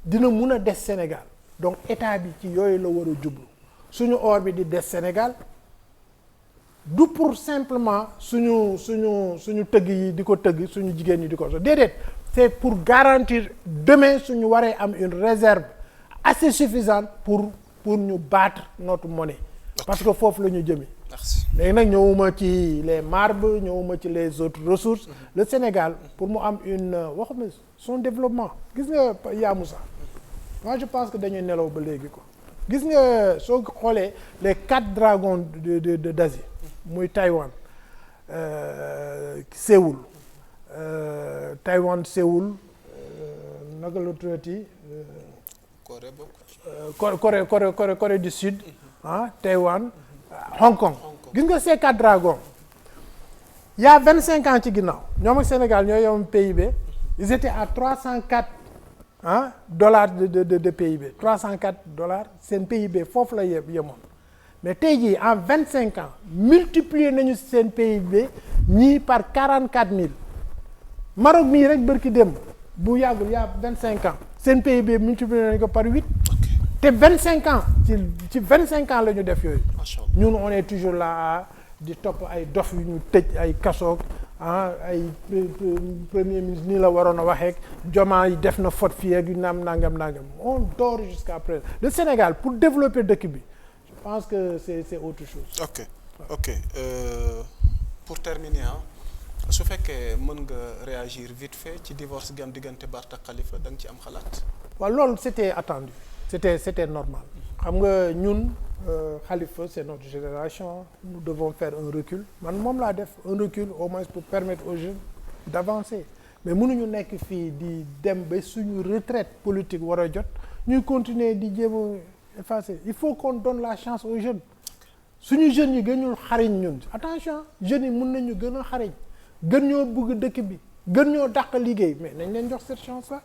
[SPEAKER 2] dina mun a des Sénégal donc état bi ci yooyu la war a jublu suñu or bi di des Sénégal du pour simplement suñu tëgg yi di ko tëgg suñu jigéen ñi di ko so déedéet c'est pour garantir demain suñu waree am une réserve assez suffisante pour ñu battre notre monnaie parce que foofu la ñu jëmee léegi nag ñëwuma ci les marbres ñëwuma ci les autres ressources le Sénégal pour mu am une waxuma son développement gis nga yaa Moussa moi je pense que dañuy nelaw ba léegi quoi gis nga soo xoolee les 4 dragons d'Asie muy Taïwan Séoul Taïwan Séoul naka la tuddati Corée du Sud Taïwan Hong Kong gis nga ces 4 dragons il y a 25 ans ci ginnaaw ñoom ak Sénégal ñoo yom PIB ils étaient à 304 dollars de PIB 304 dollars seen PIB foofu la yemoon mais tey jii en 25 ans multiplier nañu seen PIB ñii par 44 000 Maroc mii rek bërki démb bu yàggul y a 25 ans seen PIB multiplier nañu ko par 8 te 25 ans ci 25 ans la ñu def yooyu ñun on est toujours là di topp ay dof yu ñu tëj ay kasoog ay premier ministre nii la waroon a waxee Diomaye yi def na faute fii ak yu nangam on dort jusqu'à présent le Sénégal pour développer dëkk bi je pense que c'est autre chose.
[SPEAKER 1] ok pour terminer su fekkee mën nga réagir vite fait ci divorce gi am diggante Barth ak Khalifa da nga ci am xalaat.
[SPEAKER 2] waaw loolu c'était attendu c'était normal xam nga ñun Khalifa c'est notre génération nous devons faire un recul man moom laa def un recul au moins pour permettre aux jeunes d'avancer mais mënuñu nekk fii di dem ba suñu retraite politique war a jot ñuy continuer di jéem a effacer il faut qu'on donne la chance aux jeunes suñu jeunes yi gënul xariñ ñun attention jeunes yi mën nañu gën a xariñ gën ñoo bëgg dëkk bi gën ñoo dàq liggéey mais nañ leen jox cette chance là.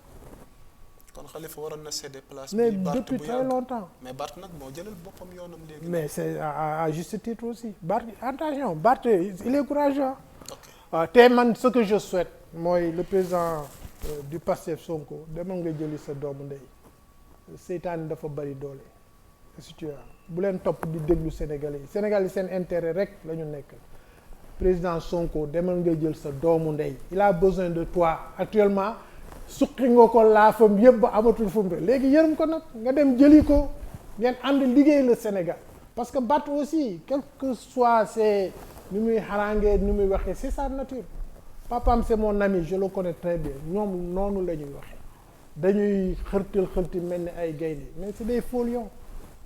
[SPEAKER 1] kon Khalifa waroon na céder place.
[SPEAKER 2] mais depuis très longtemps.
[SPEAKER 1] mais Barth nag moo jëlal boppam yoonam léegi.
[SPEAKER 2] mais c'est à juste titre aussi Barth attention Barth il est courageux. waaw te man ce que je souhaite mooy le président du Pastef Sonko demal nga jëli sa doomu ndey seytaane dafa bari doole. bu leen topp di déglu Sénégalais yi seen intérêt rek la ñu nekk président Sonko demal nga jël sa doomu ndey il a besoin de toi actuellement. suqi nga ko laafam yëpp ba amatul fu mu léegi yërëm ko nag nga dem jëli ko ngeen ànd liggéey le Sénégal parce que Barth aussi quel que soit c'est ni muy xaraangee ni muy waxee c'est sa nature papaam c'est mon ami je le connais très bien ñoom noonu la ñuy waxee dañuy xërti mel ni ay gaynde mais c'est des faux lions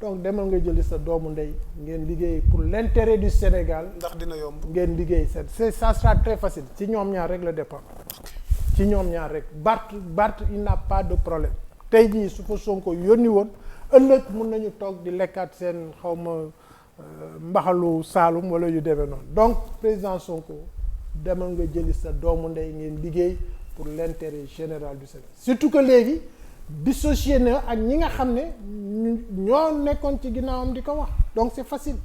[SPEAKER 2] donc demal nga jëli sa doomu ndey ngeen liggéey pour l'intérêt du Sénégal.
[SPEAKER 1] ndax dina yomb.
[SPEAKER 2] ngeen liggéey ça sera très facile ci ñoom ñaar rek la dépend ci ñoom ñaar rek Barth il n'a pas de problème tey jii su fa Sonko yónni woon ëllëg mun nañu toog di lekkaat seen xawma mbaxalu Saalum wala yu demee noonu donc président Sonko demal nga jëli sa doomu ndey ngeen liggéey pour l'intérêt général du Sénégal surtout que léegi dissocié na ak ñi nga xam ne ñoo nekkoon ci ginnaawam di ko wax donc c'est facile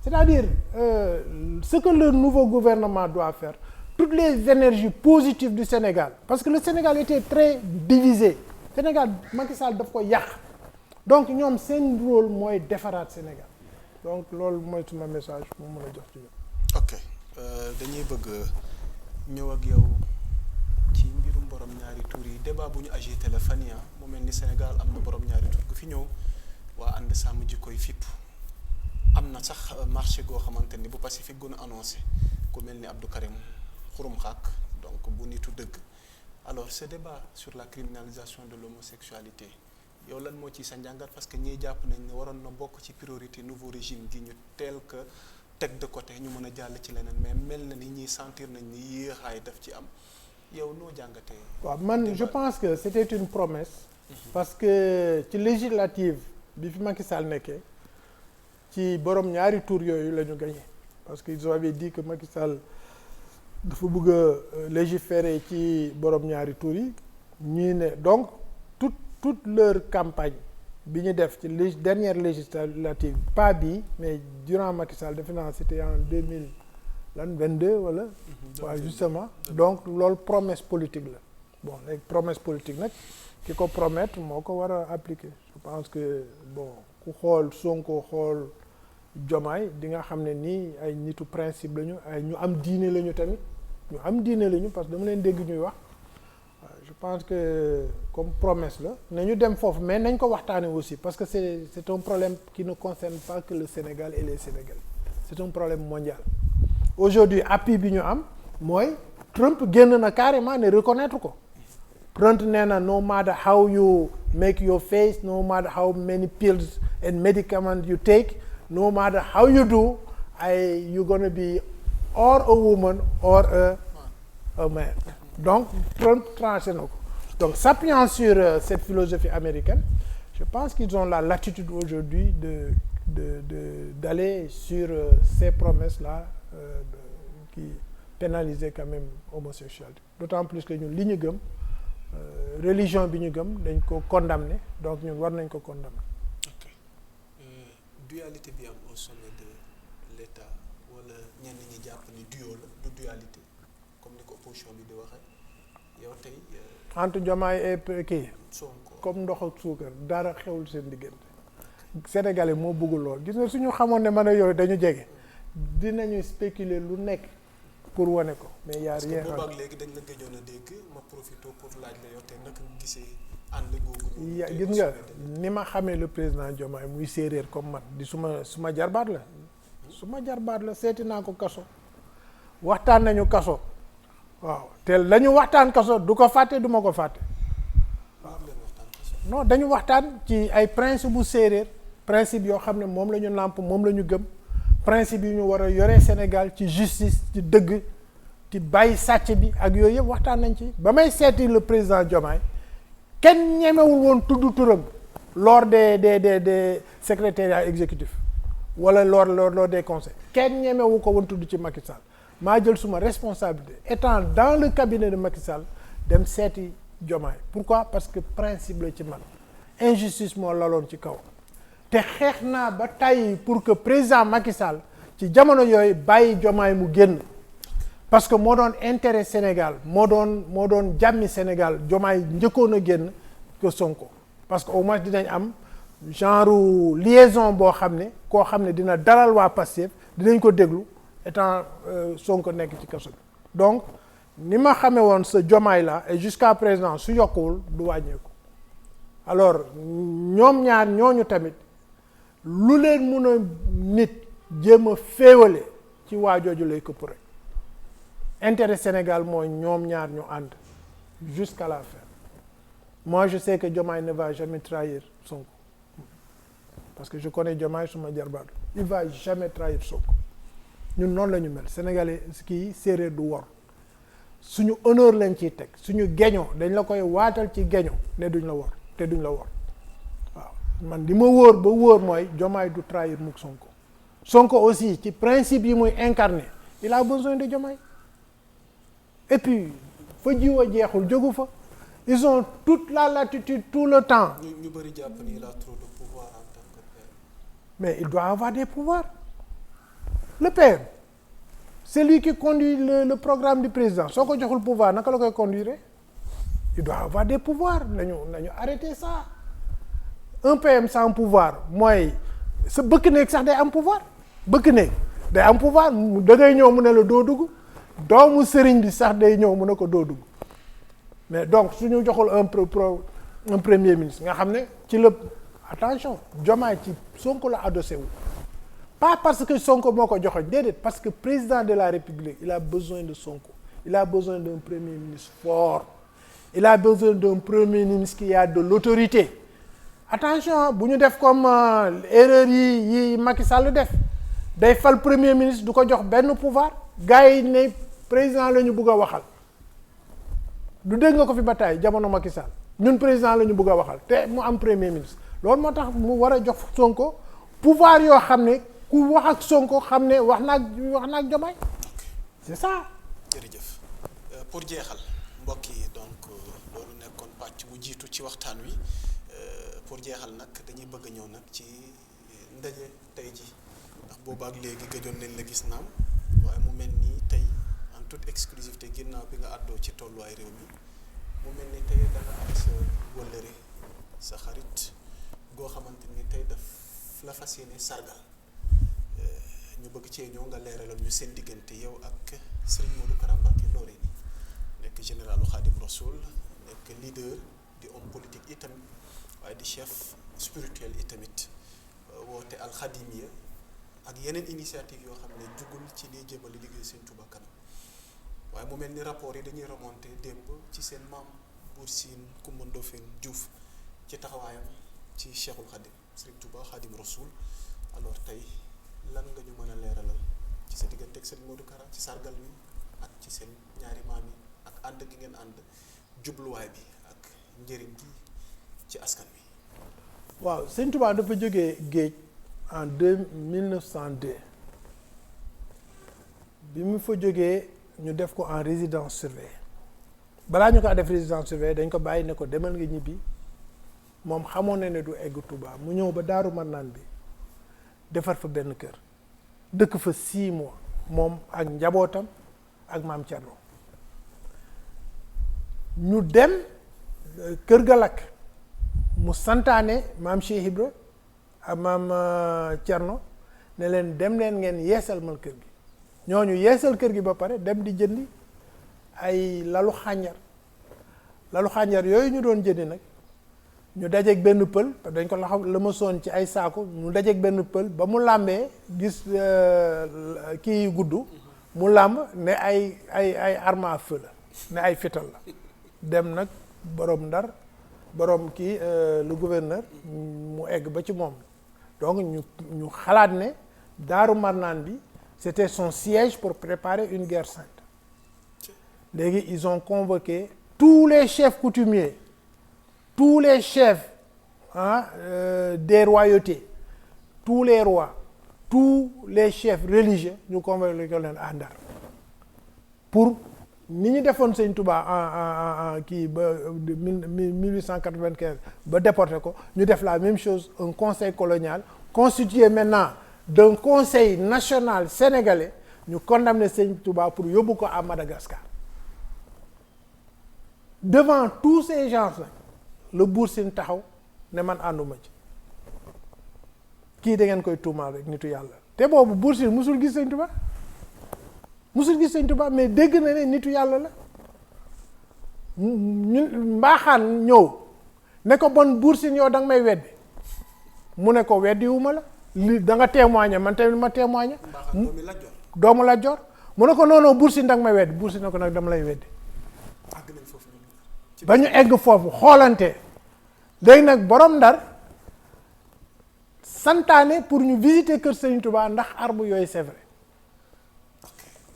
[SPEAKER 2] c'est-à-dire ce que le nouveau gouvernement doit faire toutes les énergies positives du Sénégal parce que le Sénégal était très divisé Sénégal Macky Sall daf ko yàq donc ñoom seen rôle mooy defaraat Sénégal donc loolu mooy suma message mu mën a jox ci ñoom.
[SPEAKER 1] ok dañuy bëgg ñëw ak yow ci mbirum borom ñaari tur yi débat bu ñu agité la fan yi mu mel ni Sénégal am na borom ñaari tur gu fi ñëw waa ànd sàmm jikkoy fipp am na sax marché goo xamante ni bu Pacifique gën a annoncé ku mel ni Abdou Karim Xurum Xaq donc bu nitu dëgg alors ce débat sur la criminalisation de l'homosexualité yow lan moo ci sa njàngat parce que ñiy jàpp nañ ne waroon na bokk ci priorité nouveau régime gi ñu teel que teg de côté ñu mën a jàll ci leneen mais mel na ni ñiy sentir nañ ni yéexaay daf ci am yow noo jàngatee.
[SPEAKER 2] waaw man je pense que c'était une promesse. parce que ci législative bi fi Macky Sall nekkee ci borom ñaari tour yooyu la ñu gagné parce que ils avaient dit que Macky Sall dafa bëgg a légiférer ci borom ñaari tour yi ñii ne donc toute leur campagne bi ñu def ci dernière législative pas bii mais durant Macky Sall defe naa c'était en 2022 wala. waaw justement donc loolu promesse politique la bon léegi promesse politique nag ki ko promettre moo ko war a appliquer je pense que bon ku xool Sonko xool Diomaye di nga xam ne nii ay nitu principe lañu ay ñu am diine lañu tamit ñu am diine lañu parce que dama leen dégg ñuy wax je pense que comme promesse la nañu dem foofu mais nañ ko waxtaane aussi parce que c'est un problème qui ne concerne pas que le Sénégal et les Sénégalais c'est un problème mondial aujourd'hui appui bi ñu am mooy Trump génn na carrément ne reconnaître ko Trump nee na no matter how you make your face no matter how many pills and medicaments you take no matter how you do you gonna be or a woman or a man donc Trump tranché na ko donc s'appuyant sur cette philosophie américaine je pense qu'ils ont la latitude aujourd'hui d'aller sur ces promesses-là qui pénalisaient quand même homosexualité d'autant plus que ñun li ñu gëm religion bi ñu gëm dañ ko condamner donc ñun war nañ ko condamner.
[SPEAKER 1] ok dualité bi am au sommet de l'État wala ñenn ñi jàpp ni duo la du dualité comme ni ko opposition bi di waxee yow tey.
[SPEAKER 2] entre Diomaye et kii.
[SPEAKER 1] Sonko
[SPEAKER 2] comme ndox ak suukar dara xewul seen diggante. Sénégalais moo bëggul lool gis nga suñu xamoon ne man a yooyu dañu jege dinañu spéculer lu nekk pour wane ko mais y a rien.
[SPEAKER 1] parce que boobaag léegi dañ la gëjoon a dégg ma profité pour laaj la yow tey naka nga gisee ànd googu.
[SPEAKER 2] gis nga ni ma xamee le président Diomaye muy séeréer comme man di suma jarbaat la. suma jarbaat la seeti naa ko kaso waxtaan nañu kaso waaw te la ñu waxtaan kaso du ko fàtte du ma ko fàtte waaw non dañu waxtaan ci ay principe bu séeréer principe yoo xam ne moom la ñu nàmp moom la ñu gëm principe yi ñu war a yore Sénégal ci justice ci dëgg ci bàyyi sàcc bi ak yooyu yëpp waxtaan nañ ci ba may seeti le président Diomaye kenn ñemewul woon tudd turam lors des secrétariats exécutifs wala lors des conseils kenn ñemewu ko woon tudd ci Macky Sall maa jël suma responsabilité étant dans le cabinet de Macky Sall dem seeti Diomaye pourquoi parce que principe la ci man injustice moo laloon ci kaw te xeex naa ba tàyyi pour que président Macky Sall ci jamono yooyu bàyyi Diomaye mu génn parce que moo doon intérêt Sénégal moo doon jàmmi Sénégal Diomaye njëkkoon a génn que Sonko parce que au moins dinañ am genre liaison boo xam ne koo xam ne dina dalal waa Pastef dinañ ko déglu étant Sonko nekk ci kaso bi donc ni ma xamee woon sa Diomaye la et jusqu'à présent su yokkuwul du wàññeeku alors ñoom ñaar ñooñu tamit lu leen mun a nit jéem a féewale ci waa jooju lay këpp rek intérêt Sénégal mooy ñoom ñaar ñu ànd jusqu'à la fin. Moi je sais que Diomaye ne va jamais trahir Sonko parce que je connais Diomaye suma jarbaat il va jamais trahir Sonko ñun noonu la ñu mel sénégalais kii séeréer du wor suñu honneur lañ ciy teg suñu geño dañ la koy waatal ci geño ne duñ la wor te duñ la wor waaw man li ma wóor ba wóor mooy Diomaye du trahir mukk Sonko. Sonko aussi ci principe yi muy incarné il a besoin de Diomaye et puis fa jiw a jeexul jógu fa ils ont toute la latitude tout le temps.
[SPEAKER 1] ñu bëri jàpp ni il a trop de pouvoir en tant que père.
[SPEAKER 2] Mais il doit avoir des pouvoirs. Le père c'est lui qui conduit le programme du président soo ko joxul pouvoir naka la koy conduire il doit avoir des pouvoirs nañu arrêter ça un PM sans pouvoir mooy sa bëkk néeg sax day am pouvoir bëkk néeg day am pouvoir da ngay ñëw mu ne la doo dugg doomu sëriñ bi sax day ñëw mu ne ko doo dugg mais donc suñu joxul un premier ministre nga xam ne ci la attention Diomaye ci Sonko la adossé wu pas parce que Sonko moo ko joxoñ déedéet parce que président de la République il a besoin de Sonko il a besoin d'un premier ministre fort il a besoin d'un premier ministre qui a de l'autorité attention bu ñu def comme erreur yi Macky Sall def day fal premier ministre du ko jox benn pouvoir gars yi ne président la ñu bëgg a waxal du dégg nga ko fi bataay jamono Macky Sall ñun président la ñu bëgg a waxal te mu am premier ministre loolu moo tax mu war a jox Sonko pouvoir yoo xam ne ku wax ak Sonko xam ne wax naag Diomaye c'est ça.
[SPEAKER 1] jërëjëf pour jeexal mbokk yi donc loolu nekkoon pàcc bu jiitu ci waxtaan wi pour jeexal nag dañuy bëgg a ñëw nag ci ndaje tey ji ndax boobu ak léegi gëjoon nañ la gis naam waaye mu mel nii tey en toute exclusivité ginnaaw bi nga àddoo ci tolluwaay réew mi mu mel ni tey danga am sa wëllëre sa xarit goo xamante ni tey daf la fas yéene sargal ñu bëgg cee ñëw nga leeralal ñu seen diggante yow ak Serigne Modou Kara Mbacké Noreyni nekk généralu Khadim Rasoul nekk leader di homme politique itamit waaye di chef spirituel itamit woote alxadimiya ak yeneen initiative yoo xam ne jugul ci liy jëmale liggéey Serigne Touba kanam waaye mu mel ni rapport yi dañuy remonté démb ci seen maam Buur Siin Kumba Ndofeen Diouf ci taxawaayam ci Cheikhul Khadim Serigne Touba Khadim Rasoul alors tey lan nga ñu mën a leeralal ci sa diggante ak Serigne Modou Kara ci sargal wi ak ci seen ñaari maam yi ak ànd gi ngeen ànd jubluwaay bi ak njëriñ gi ci askan wi.
[SPEAKER 2] waaw Serigne Touba dafa jógee géej en 1902 bi mu fa jógee ñu def ko en résidence surveillée balaa ñu ko def résidence surveillée dañ ko bàyyi ne ko demal nga ñibbi moom xamoon na ne du egg Touba mu ñëw ba Daaru Marnaan bi defar fa benn kër dëkk fa 6 mois moom ak njabootam ak maam Thierno ñu dem kër ga lakk mu santaane maam Cheikh Ibra ak maam Thierno ne leen dem leen ngeen yeesal mal kër gi ñooñu yeesal kër gi ba pare dem di jëndi ay lalu xànjar yooyu ñu doon jëndi nag ñu dajeeg benn pël dañ ko la ma soon ci ay saako ñu dajeeg benn pël ba mu làmbee gis kii yu gudd mu làmb ne ay arme à feu la ne ay fital la dem nag borom Ndar borom kii le gouverneur mu egg ba ci moom donc ñu xalaat ne Daaru Marnaan bi c'était son siège pour préparer une guerre sainte léegi ils ont convoqué tous les chefs coutumiers tous les chefs des royautés tous les rois tous les chefs religieux ñu convoqué ko leen à Ndar pour ni ñu defoon Sëñ Touba en kii ba 1895 ba déporté ko ñu def la même chose un conseil colonial constitué maintenant d'un conseil national sénégalais ñu condamné Sëñ Touba pour yóbbu ko à Madagascar devant tous ces gens-là le Buur Siin taxaw ne man ànduma ci kii da ngeen koy tuumaal rek nitu yàlla te boobu Buur Siin musul gis Sëñ Touba mais dégg na ne nitu yàlla la ñun mbaaxaan ñëw ne ko bon Buur Siin yow da nga may weddi mu ne ko weddiwuma la li da nga témoigner man tamit ma témoigner doomu Lat Joor mu ne ko non Buur Siin danga may weddi Buur Siin ne ko nag dama lay weddi ba ñu egg foofu xoolante léegi nag borom Ndar santaane pour ñu visiter kër Serigne Touba ndax arme yooyu c'est vrai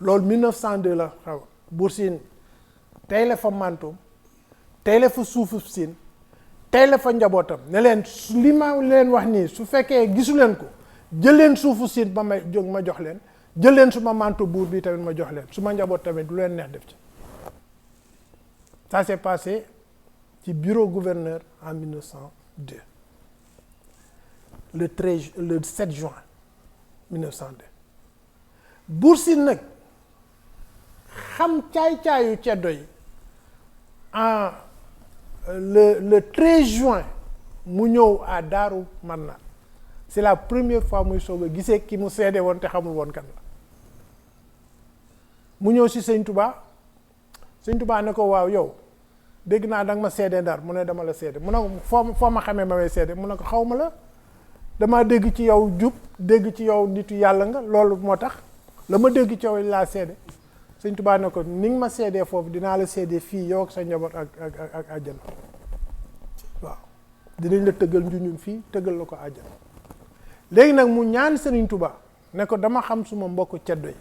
[SPEAKER 2] loolu 1902 la xaw Buur Siin tey la fa mantoom tey la fa suufu Siin tey la fa njabootam ne leen li ma leen wax nii su fekkee gisu leen ko jël leen suufu Siin ba may jóg ma jox leen jël leen su ma manto buur bi tamit ma jox leen su ma njaboot tamit du leen neex def ci ça s'est passé ci bureau gouverneur en 1902 le 7 juin 1902 Buur Siin nag xam caay-caayu ceddo yi en le 13 juin mu ñëw à Daaru Marnaan c'est la première fois muy soog a gisee ki mu seede woon te xamul woon kan la mu ñëw si Sëñ Touba Sëñ Touba ne ko waaw yow dégg naa danga ma seede Ndar mu ne dama la seede mu ne ko foo ma xamee ma may seede mu ne ko xaw ma la dama dégg ci yow jub dégg ci yow nitu yàlla nga loolu moo tax la ma dégg ci yow laa seede Sëñ Touba ne ko ni nga ma seedee foofu dinaa la seedee fii yow ak sa njaboot ak àjjana waaw dinañ la tëggal njuñun fii tëggal la ko àjjana léegi nag mu ñaan Sëriñ Touba ne ko dama xam suma mbokk ceddo yi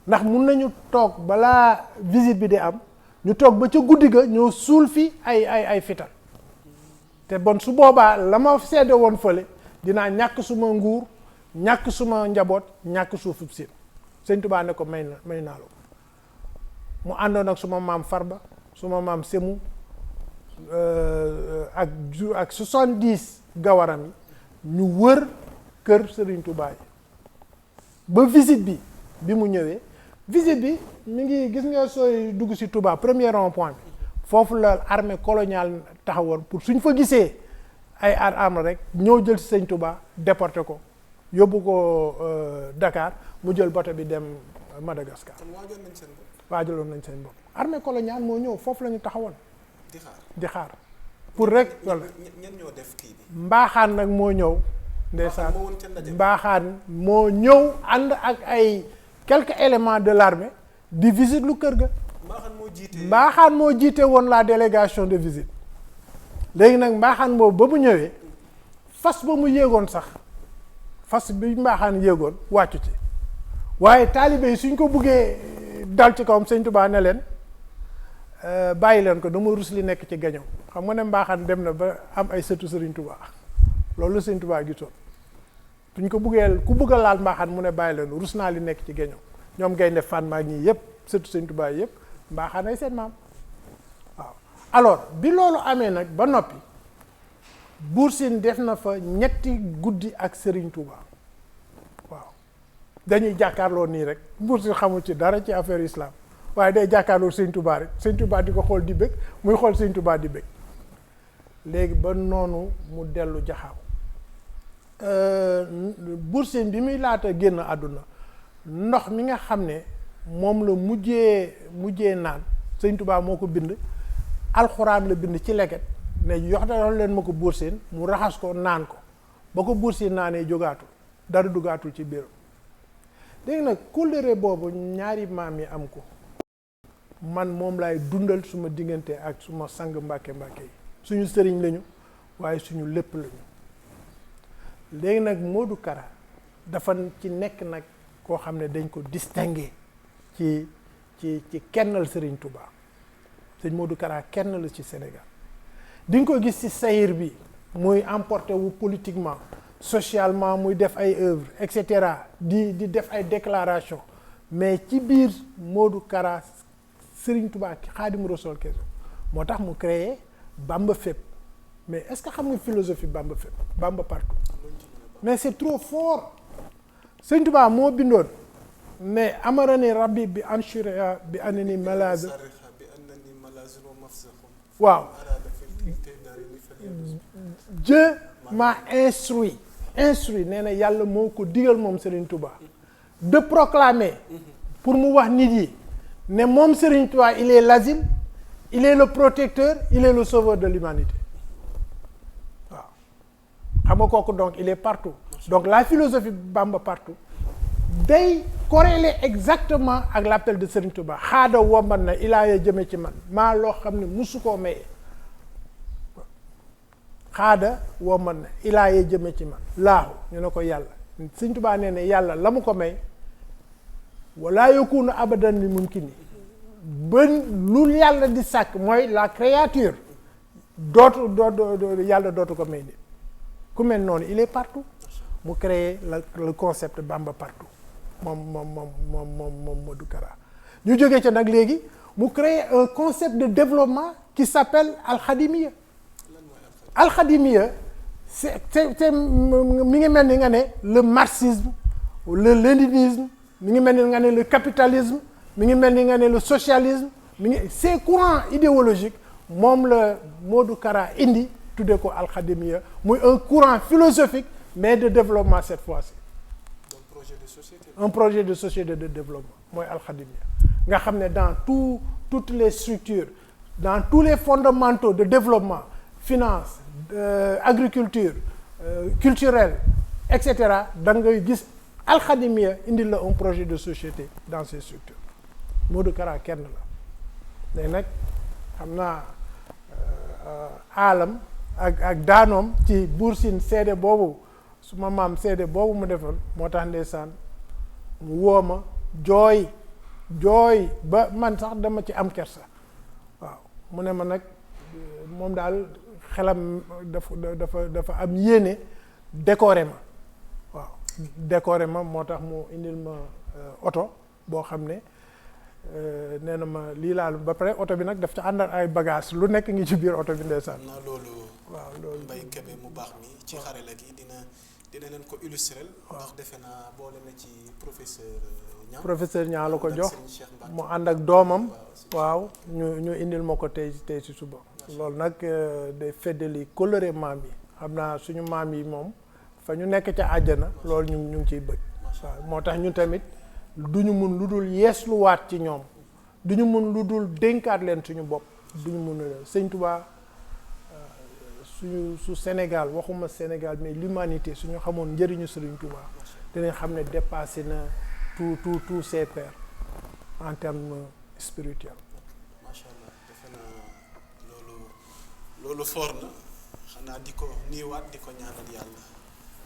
[SPEAKER 2] ndax mun nañu toog balaa visite bi di am ñu toog ba ca guddi ga ñoo suul fi ay fital te bon su boobaa la ma seede woon fële dinaa ñàkk suma nguur ñàkk suma njaboot ñàkk suufub Siin Sëñ Touba ne ko may naa la ko mu àndoon ak suma maam Farba suma maam Semu ak 70 gawaram yi ñu wër kër Serigne Touba yi ba visite bi mu ñëwee visite bi mi ngi gis nga sooy dugg ci Touba premier rond point bi foofu la armée coloniale taxawoon pour suñ fa gisee ay armes rek ñëw jël ci Sëñ Touba déporté ko yóbbu ko Dakar mu jël bato bi dem Madagascar.
[SPEAKER 1] kon waajoon nañ seen bopp.
[SPEAKER 2] waajaloon nañ seen bopp armée coloniale moo ñëw foofu la ñu taxawoon. di xaar pour rek. wala
[SPEAKER 1] ñen ñoo def kii bi.
[SPEAKER 2] Mbaaxaan nag moo ñëw. ndeysaan Mbaaxaan moo ñëw ànd ak ay quelques éléments de l'armée di visite lu kër ga. Mbaaxaan moo jiite woon la délégation de visite. léegi nag Mbaaxaan boobu ba mu ñëwee fas ba mu yéegoon sax fas bi Mbaaxaan yéegoon wàccu ci waaye taalibe yi suñ ko buggee dal ci kawam Sëñ Touba ne leen bàyyi leen ko dama rus li nekk ci gañoom xam nga ne Mbaaxaan dem na ba am ay sëtu Sëriñ Touba loolu Sëñ Touba gisoon suñ ko buggee ku bugg a laal Mbaaxaan mu ne bàyyi leen rus naa li nekk ci gañoom ñoom Gaynde Fatma ak ñii yëpp sëtu Sëñ Touba yëpp Mbaaxaan ay seen maam waaw. alors bi loolu amee nag ba noppi Buur Siin def na fa ñetti guddi ak Sëriñ Touba waaw dañuy jàkkaarloo nii rek Buur Siin xamul ci dara ci affaire islam waaye day jàkkaarloo Sëñ Touba rek Sëñ Touba di ko xool di bëgg muy xool Sëñ Touba di bëgg léegi ba noonu mu dellu Jaxaaw Buur Siin bi muy laata génn àdduna ndox mi nga xam ne moom la mujjee naan Sëñ Touba moo ko bind alxuraan la bind ci leket ne yox daloon leen ma ko Buur Siin mu raxas ko naan ko ba ko Buur Siin naanee jógaatul dara dugaatul ci biiram léegi nag kóllëre boobu ñaari maam yi am ko man moom laay dundal suma diggante ak suma sang Mbàkke yi suñu sëriñ lañu waaye suñu lépp lañu léegi nag Modou Kara dafa ci nekk nag koo xam ne dañ ko distingué ci kennal Sëriñ Touba sëñ Modou Kara kenn la ci Sénégal di nga ko gis ci sayir bi muy emporté wu politiquement socialement muy def ay œuvres et cetera di def ay déclaration mais ci biir Modou Kara Sëriñ Touba Xaadimu Rasuul kese moo tax mu créé Bamba fépp mais est-ce que xam nga philosophie Bamba fépp Bamba partout mais c'est trop fort Sëriñ Touba moo bindoon mais amarani rabbi bi anshura bi anani malaz waaw Dieu m'a instruit nee na yàlla moo ko digal moom Serigne Touba de proclamer pour mu wax nit yi ne moom Serigne Touba il est l'asile il est le protecteur il est le sauveur de l'humanité waaw xam nga kooku donc il est partout donc la philosophie Bamba partout day corrélé exactement ak l'appel de Serigne Touba xaada womban na ilaaya jëme ci man maa loo xam ne musu koo maye xaada womban na ilaaya jëme ci man laahu ñu ne ko yàlla Serigne Touba nee ne yàlla la mu ko may wala yakunu abadan li mumkini ba lu yàlla di sàkk mooy la créature dootu yàlla dootu ko may nit ku mel noonu il est partout mu créer le concept Bamba partout moom Modou Kara ñu jógee ca nag léegi mu créer un concept de développement qui s'appelle Al-Khadimiya Al-Khadimiya c'est mi ngi mel ni nga ne le marxisme le léninisme mi ngi mel ni nga ne le capitalisme mi ngi mel ni nga ne le socialisme mi ngi ces courants idéologiques moom la Modou Kara indi tuddee ko Al-Khadimiya muy un courant philosophique mais de développement cette fois-ci un projet de société de développement mooy Al-Khadimiya nga xam ne dans toutes les structures dans tous les fondamentaux de développement finance agriculture culturelle et cetera da ngay gis Al-Khadimiya indi la un projet de société dans ces structures Modou Kara kenn la léegi nag xam naa aalam ak daanoom ci Buur Sine seede boobu suma maam seede boobu mu defoon moo tax ndeysaan mu woo ma jooy ba man sax dama ci am kersa waaw mu ne ma nag moom daal xelam dafa am yéene décorer ma waaw décorer ma moo tax mu indil ma oto boo xam ne nee na ma lii laal ba pare oto bi nag daf ca àndal ay bagage lu nekk ngi ci biir oto bi ndeysaan.
[SPEAKER 1] naa loolu.
[SPEAKER 2] waaw loolu
[SPEAKER 1] Mbaye Kébé mu baax mi ci xarala gi dina leen ko illustrer. ndax defe naa boole na ci professeur Niang la ko jox mu ànd ak doomam. waaw ñu indil ma ko tey ci suba. loolu nag day feddali coloré maam yi xam naa suñu maam yi moom fa ñu nekk ca àjjana loolu ñu ngi ciy bëgg. waaw moo tax ñu tamit. duñu mun lu dul yeesluwaat ci ñoom duñu mun lu dul dénkaat leen suñu bopp duñu mun leen Sëñ Touba su Sénégal waxuma Sénégal mais l'humanité suñu xamoon njëriñu Sëriñ Touba dinañ xam ne dépassé na tous ses pairs en termes spirituels. macha allah defe naa loolu foor na xanaa di ko niiwaat di ko ñaanal yàlla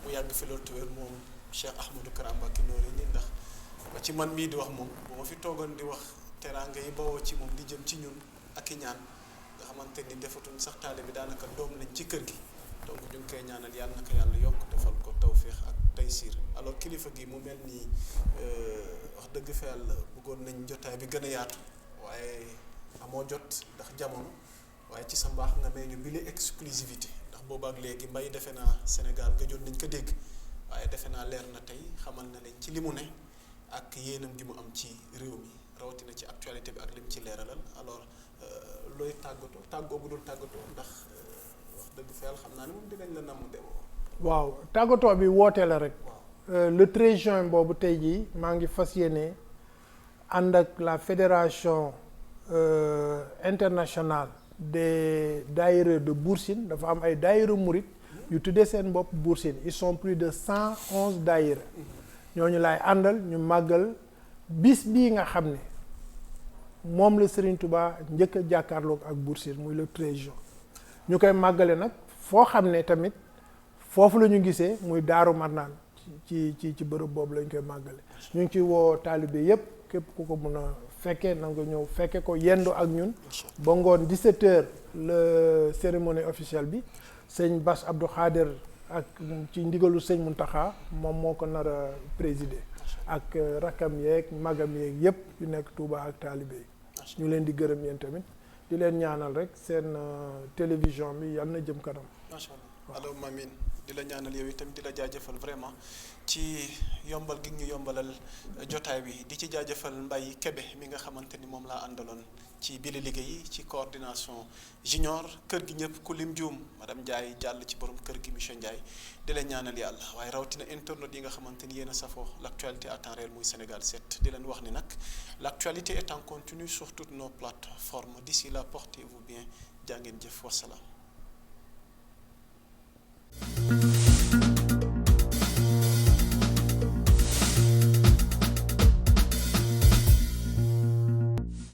[SPEAKER 1] mu yàgg fi loolu tuwér moom Cheikh Ahmadou Kara Mbacké Noreyni ndax ba ci man mii di wax moom bu ma fi toogoon di wax teraanga yi bawoo ci moom di jëm ci ñun ak i ñaan nga xamante ni defatuñ sax taale bi daanaka doom lañ ci kër gi donc ñu ngi koy ñaanal yàlla naka yàlla yokk defal ko tawféex ak taysiir alors kilifa gi mu mel nii wax dëgg fa yàlla bëggoon nañ jotaay bi gën a yaatu waaye amoo jot ndax jamono waaye ci sa mbaax nga may ñu bile exclusivité ndax boobaak léegi mbay defe naa Sénégal gëjoon nañ ko dégg waaye defe naa leer na tey xamal na leen ci li mu ne ak yéenam gi mu am ci réew mi rawatina ci actualité bi ak lim ci leeralal alors looy tàggoo bu dul tàggatoo ndax wax dëgg fa yàlla xam naa ne moom dinañ la namm demoo.
[SPEAKER 2] waaw tàggatoo bi woote la rek. le 13 juin boobu tey jii maa ngi fas yéene ànd ak la fédération internationale des daïra de Bour Sine dafa am ay daïra murit yu tuddee seen bopp Bour Sine ils sont plus de 111 daïra. ñooñu laay àndal ñu màggal bis bii nga xam ne moom la Serigne Touba njëkk a jàkkaarloog ak Bour Sine muy le 13 juin ñu koy màggale nag foo xam ne tamit foofu la ñu gisee muy Daaru Marnaan ci bërëb boobu lañ koy màggale ñu ngi ci woo taalibe yépp képp ku ko mën a fekkee na nga ñëw fekke ko yendu ak ñun ba ngoon 17h la cérémonie officielle bi sëñ Bass Abdou Khader ak ci ndigalu sëñ Mountakha moom moo ko nar a présider ak rakkam yeeg magam yeeg yépp yu nekk Touba ak taalibe yi ñu leen di gërëm yéen tamit di leen ñaanal rek seen télévision bi yal na jëm kanam.
[SPEAKER 1] macha allah allo Mamine di la ñaanal yow itam di la jaajëfal vraiment ci yombal gi ñu yombalal jotaay bi di ci jaajëfal Mbaye Kébé mi nga xamante ni moom laa àndaloon ci bile liggéey ci coordination junior kër gi ñëpp ku lim juum madame Ndiaye jàll ci borom kër gi monsieur Ndiaye di leen ñaanal yàlla waaye rawatina internautes yi nga xamante ni yéen a safoo l'actualité à temps réel muy Sénégal 7 di leen wax ni nag l'actualité est en continu sur toutes nos plateformes d'ici là portez-vous bien jaa ngeen jëf wasalaam.